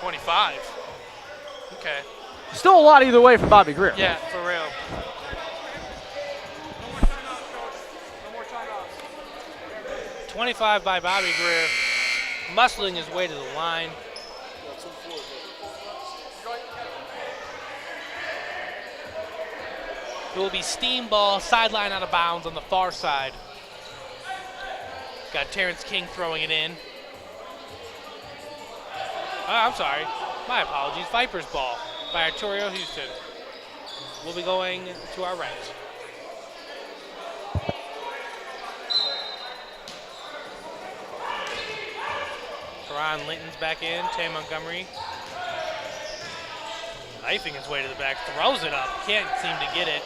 Speaker 1: 25. Okay.
Speaker 2: Still a lot either way for Bobby Greer.
Speaker 1: Yeah, for real. 25 by Bobby Greer, muscling his way to the line. It will be Steam ball, sideline out of bounds on the far side. Got Terrence King throwing it in. Oh, I'm sorry. My apologies. Vipers ball by Arturo Houston. We'll be going to our right. Karan Linton's back in. Tay Montgomery knifing his way to the back. Throws it up. Can't seem to get it.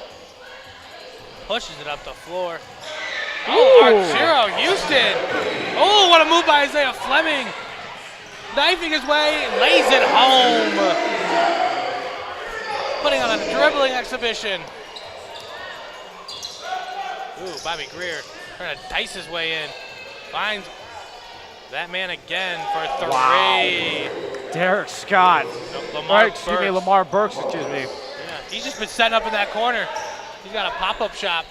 Speaker 1: Pushes it up the floor. Oh, Arturo Houston. Oh, what a move by Isaiah Fleming. Knifing his way, lays it home. Putting on a dribbling exhibition. Ooh, Bobby Greer trying to dice his way in. Finds that man again for three.
Speaker 2: Wow. Derek Scott.
Speaker 1: No, Lamar
Speaker 2: Burks, excuse me.
Speaker 1: Yeah, he's just been setting up in that corner. He's got a pop-up shop.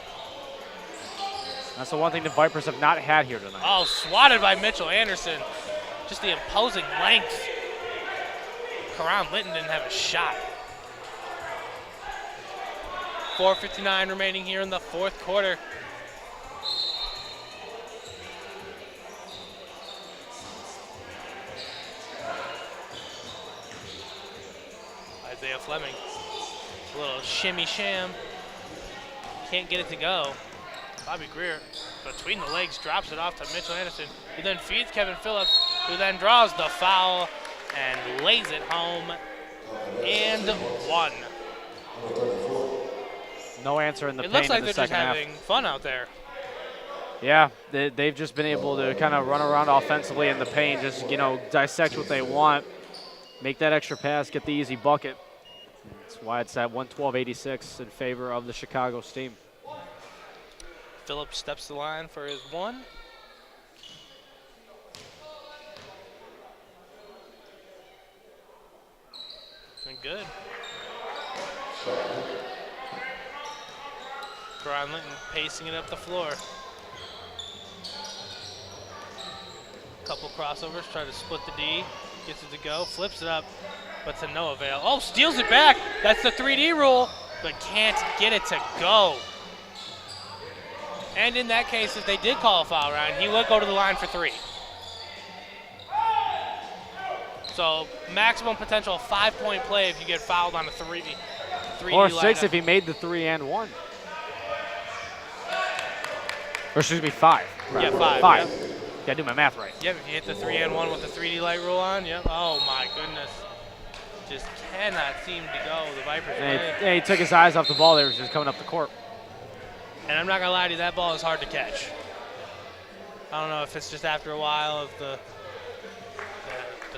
Speaker 2: That's the one thing the Vipers have not had here tonight.
Speaker 1: Oh, swatted by Mitchell Anderson. Just the imposing length. Karan Linton didn't have a shot. 4:59 remaining here in the fourth quarter. Isaiah Fleming. A little shimmy sham. Can't get it to go. Bobby Greer, between the legs, drops it off to Mitchell Anderson, who then feeds Kevin Phillips, who then draws the foul and lays it home. And 1.
Speaker 2: No answer in the
Speaker 1: It
Speaker 2: paint
Speaker 1: looks like
Speaker 2: in the
Speaker 1: they're just
Speaker 2: second half.
Speaker 1: having fun out there.
Speaker 2: Yeah, they've just been able to kind of run around offensively in the paint, just, dissect what they want, make that extra pass, get the easy bucket. That's why it's at 112-86 in favor of the Chicago Steam.
Speaker 1: Phillips steps the line for his 1. And good. Karan Linton pacing it up the floor. Couple crossovers, try to split the D, gets it to go, flips it up, but to no avail. Oh, steals it back. That's the 3D rule, but can't get it to go. And in that case, if they did call a foul round, he would go to the line for 3. So maximum potential 5-point play if you get fouled on a 3D
Speaker 2: Or 6
Speaker 1: lineup.
Speaker 2: if he made the 3 and 1. Or excuse me, 5.
Speaker 1: Yeah, 5.
Speaker 2: 5.
Speaker 1: Yep.
Speaker 2: Gotta do my math right.
Speaker 1: Yep, if you hit the 3 and 1 with the 3D light rule on, yep. Oh my goodness. Just cannot seem to go. The Vipers play.
Speaker 2: He took his eyes off the ball there, was just coming up the court.
Speaker 1: And I'm not gonna lie to you, that ball is hard to catch. I don't know if it's just after a while of the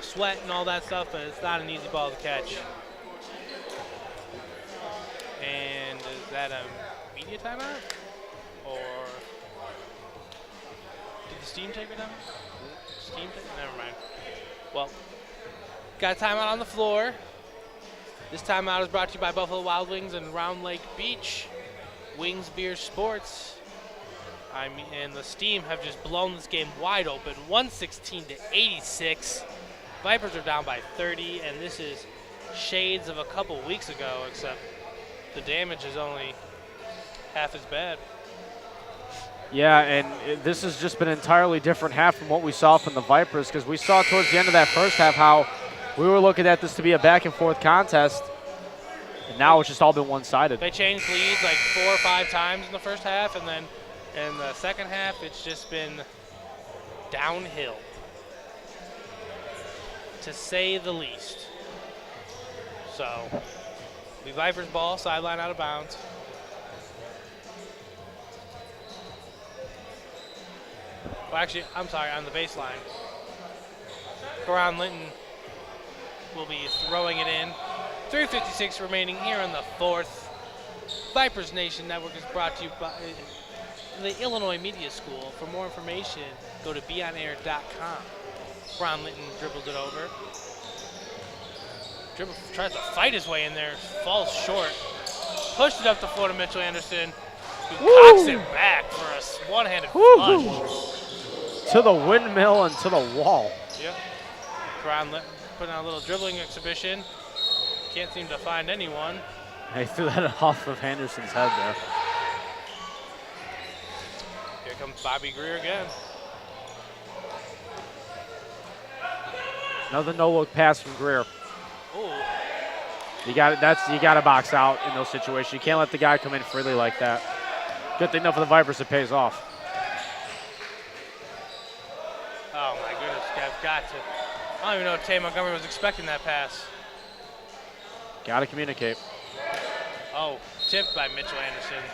Speaker 1: sweat and all that stuff, but it's not an easy ball to catch. And is that a media timeout? Or did the Steam take it down? Steam take it? Never mind. Well, got a timeout on the floor. This timeout is brought to you by Buffalo Wild Wings and Round Lake Beach. Wings Beer Sports. And the Steam have just blown this game wide open, 116-86. Vipers are down by 30, and this is shades of a couple weeks ago, except the damage is only half as bad.
Speaker 2: Yeah, and this has just been an entirely different half from what we saw from the Vipers, because we saw towards the end of that first half how we were looking at this to be a back-and-forth contest, and now it's just all been one-sided.
Speaker 1: They changed leads like 4 or 5 times in the first half, and then in the second half, it's just been downhill, to say the least. So, the Vipers ball, sideline out of bounds. Well, actually, I'm sorry, on the baseline. Karan Linton will be throwing it in. 3:56 remaining here in the fourth. Vipers Nation Network is brought to you by the Illinois Media School. For more information, go to beonair.com. Karan Linton dribbled it over. Tries to fight his way in there, falls short. Pushed it up the floor to Mitchell Anderson, who cocks it back for a one-handed flush.
Speaker 2: To the windmill and to the wall.
Speaker 1: Yep. Karan Linton putting on a little dribbling exhibition. Can't seem to find anyone.
Speaker 2: He threw that off of Henderson's head there.
Speaker 1: Here comes Bobby Greer again.
Speaker 2: Another no-look pass from Greer.
Speaker 1: Ooh.
Speaker 2: You got to box out in those situations. You can't let the guy come in freely like that. Good thing though for the Vipers, it pays off.
Speaker 1: Oh my goodness, I've got to. I don't even know if Tay Montgomery was expecting that pass.
Speaker 2: Got to communicate.
Speaker 1: Oh, tipped by Mitchell Anderson.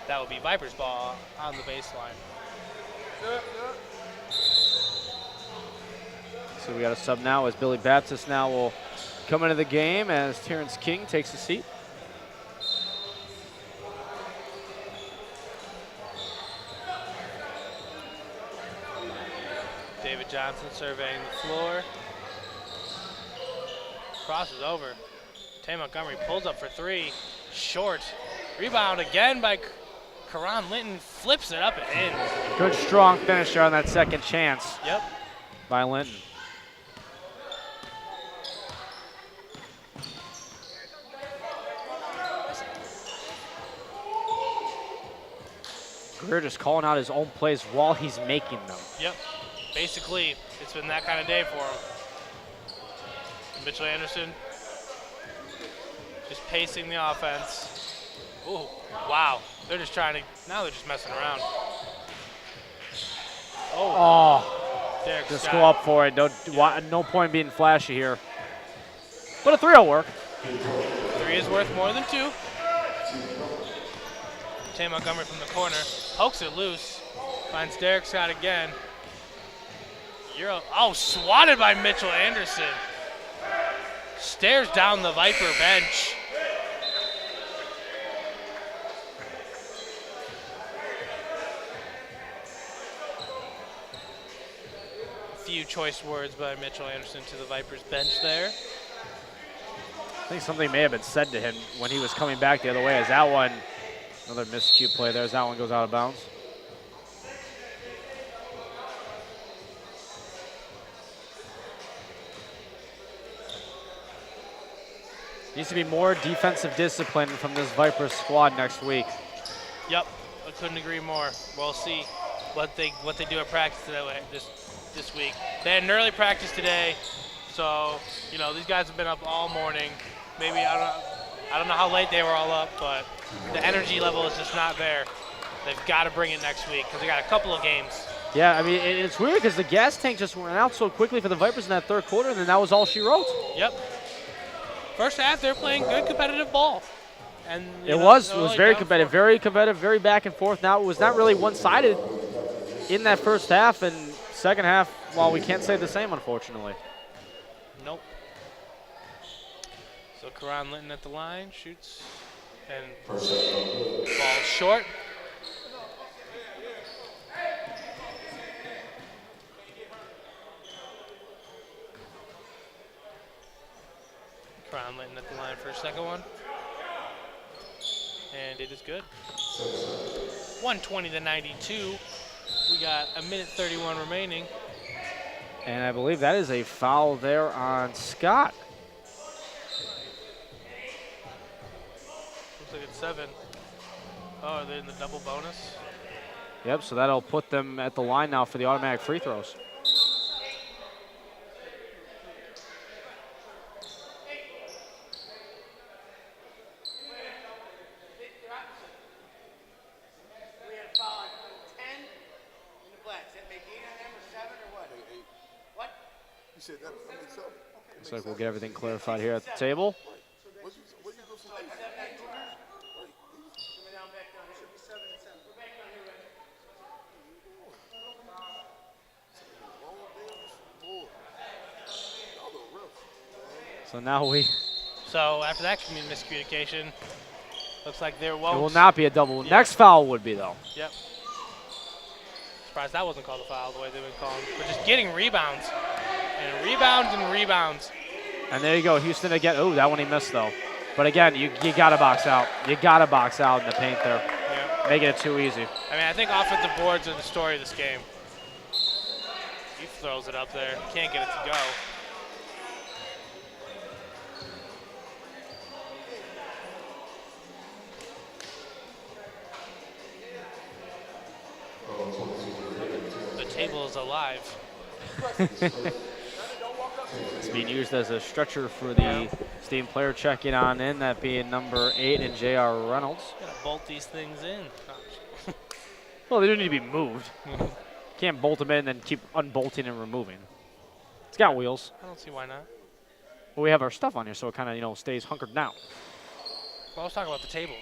Speaker 1: That will be Vipers ball on the baseline.
Speaker 2: So we got a sub now as Billy Baptist now will come into the game as Terrence King takes a seat.
Speaker 1: David Johnson surveying the floor. Crosses over. Tay Montgomery pulls up for 3. Short. Rebound again by Karan Linton. Flips it up and in.
Speaker 2: Good strong finisher on that second chance
Speaker 1: Yep.
Speaker 2: by Linton. Greer just calling out his own plays while he's making them.
Speaker 1: Yep. Basically, it's been that kind of day for him. Mitchell Anderson just pacing the offense. Ooh, wow. They're just trying to, now they're just messing around.
Speaker 2: Oh,
Speaker 1: Derek
Speaker 2: just
Speaker 1: Scott.
Speaker 2: go up for it. No point being flashy here. But a 3 will work.
Speaker 1: 3 is worth more than 2. Tay Montgomery from the corner. Pokes it loose. Finds Derek Scott again. Oh, swatted by Mitchell Anderson. Stares down the Viper bench. Few choice words by Mitchell Anderson to the Vipers bench there.
Speaker 2: I think something may have been said to him when he was coming back the other way. As that one, another miscue play there as that one goes out of bounds. Needs to be more defensive discipline from this Vipers squad next week.
Speaker 1: Yep, I couldn't agree more. We'll see what they do at practice this week. They had an early practice today, so you know these guys have been up all morning. Maybe I don't know how late they were all up, but the energy level is just not there. They've got to bring it next week because they got a couple of games.
Speaker 2: Yeah, I mean it's weird because the gas tank just went out so quickly for the Vipers in that third quarter, and then that was all she wrote.
Speaker 1: Yep. First half, they're playing good competitive ball. And
Speaker 2: it was very competitive, very back and forth. Now, it was not really one-sided in that first half, and second half, well, we can't say the same, unfortunately.
Speaker 1: Nope. So Karan Linton at the line, shoots, and falls short. Karan Linton at the line for a second one. And it is good. 120-92. We got a minute 31 remaining.
Speaker 2: And I believe that is a foul there on Scott.
Speaker 1: Looks like it's 7. Oh, they're in the double bonus.
Speaker 2: Yep, so that'll put them at the line now for the automatic free throws. Looks like we'll get everything clarified here at the table. So now
Speaker 1: So after that miscommunication, looks like there won't.
Speaker 2: It will not be a double. Yeah. Next foul would be, though.
Speaker 1: Yep. Surprised that wasn't called a foul the way they've been calling. But just getting rebounds. And rebounds and rebounds.
Speaker 2: And there you go, Houston again. Oh, that one he missed, though. But again, you got to box out. You got to box out in the paint there.
Speaker 1: Yep.
Speaker 2: Making it too easy.
Speaker 1: I mean, I think offensive boards are the story of this game. He throws it up there. Can't get it to go. The table is alive.
Speaker 2: It's being used as a stretcher for the Steam player checking on in, that being number 8 and J.R. Reynolds.
Speaker 1: Gotta bolt these things in.
Speaker 2: Well, they don't need to be moved. Can't bolt them in and then keep unbolting and removing. It's got wheels.
Speaker 1: I don't see why not.
Speaker 2: Well, we have our stuff on here, so it kind of, stays hunkered down.
Speaker 1: Well, I was talking about the table.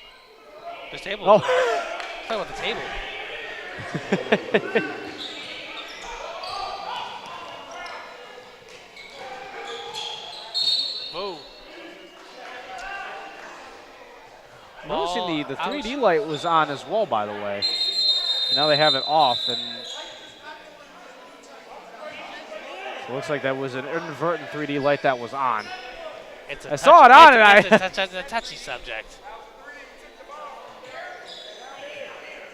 Speaker 1: This table.
Speaker 2: Oh.
Speaker 1: I was talking about the table. Whoa.
Speaker 2: Noticing the 3D light was on as well, by the way. And now they have it off, and so it looks like that was an inadvertent 3D light that was on. I saw it on, and
Speaker 1: it's a touchy subject.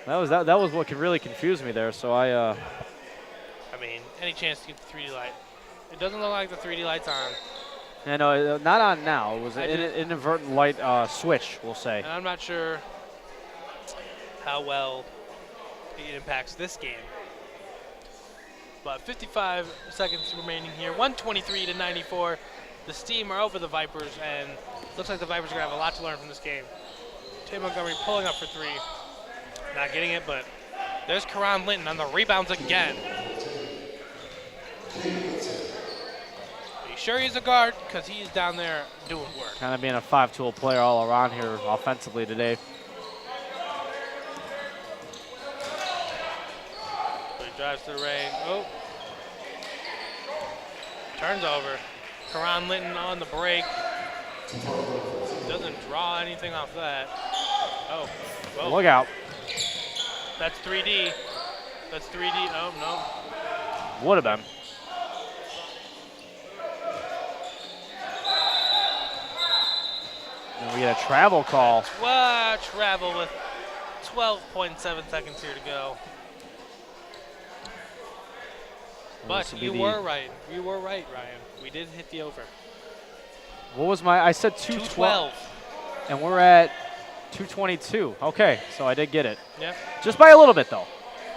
Speaker 2: That was what could really confuse me there. So I
Speaker 1: mean, any chance to get the 3D light? It doesn't look like the 3D light's on.
Speaker 2: Yeah, no, not on now. It was an inadvertent light switch, we'll say.
Speaker 1: And I'm not sure how well it impacts this game. But 55 seconds remaining here. 123-94. The Steam are over the Vipers, and looks like the Vipers are going to have a lot to learn from this game. Tay Montgomery pulling up for three. Not getting it, but there's Karan Linton on the rebounds again. Are you sure he's a guard? Because he's down there doing work.
Speaker 2: Kind of being a 5-tool player all around here offensively today.
Speaker 1: So he drives to the rain. Oh. Turns over. Karan Linton on the break. Doesn't draw anything off that. Oh. Whoa.
Speaker 2: Look out.
Speaker 1: That's 3D. That's 3D. Oh, no.
Speaker 2: Would have been. And we get a travel call.
Speaker 1: Travel with 12.7 seconds here to go. But you were right. You were right, Ryan. We did hit the over.
Speaker 2: What was my? I said 212.
Speaker 1: 212.
Speaker 2: And we're at 222. Okay, so I did get it.
Speaker 1: Yep.
Speaker 2: Just by a little bit, though.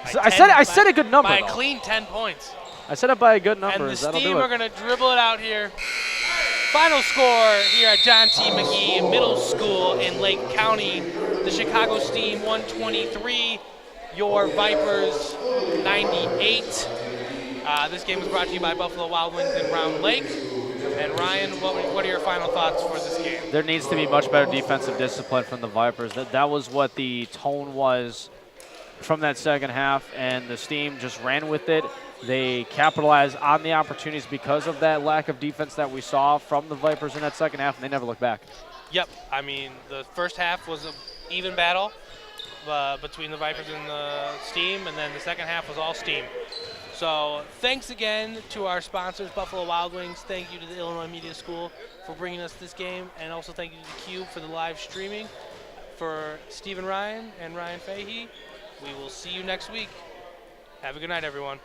Speaker 2: I said a good number,
Speaker 1: by
Speaker 2: though.
Speaker 1: a clean 10 points.
Speaker 2: I said it by a good number.
Speaker 1: And the
Speaker 2: That'll
Speaker 1: Steam
Speaker 2: do it.
Speaker 1: are going to dribble it out here. Final score here at John T. McGee Middle School in Lake County. The Chicago Steam 123, your Vipers 98. This game was brought to you by Buffalo Wild Wings in Round Lake. And Ryan, what are your final thoughts for this game?
Speaker 2: There needs to be much better defensive discipline from the Vipers. That was what the tone was from that second half, and the Steam just ran with it. They capitalized on the opportunities because of that lack of defense that we saw from the Vipers in that second half, and they never looked back.
Speaker 1: Yep. I mean, the first half was an even battle between the Vipers and the Steam, and then the second half was all Steam. So thanks again to our sponsors, Buffalo Wild Wings. Thank you to the Illinois Media School for bringing us this game, and also thank you to the Cube for the live streaming. For Stephen Ryan and Ryan Fahey, we will see you next week. Have a good night, everyone.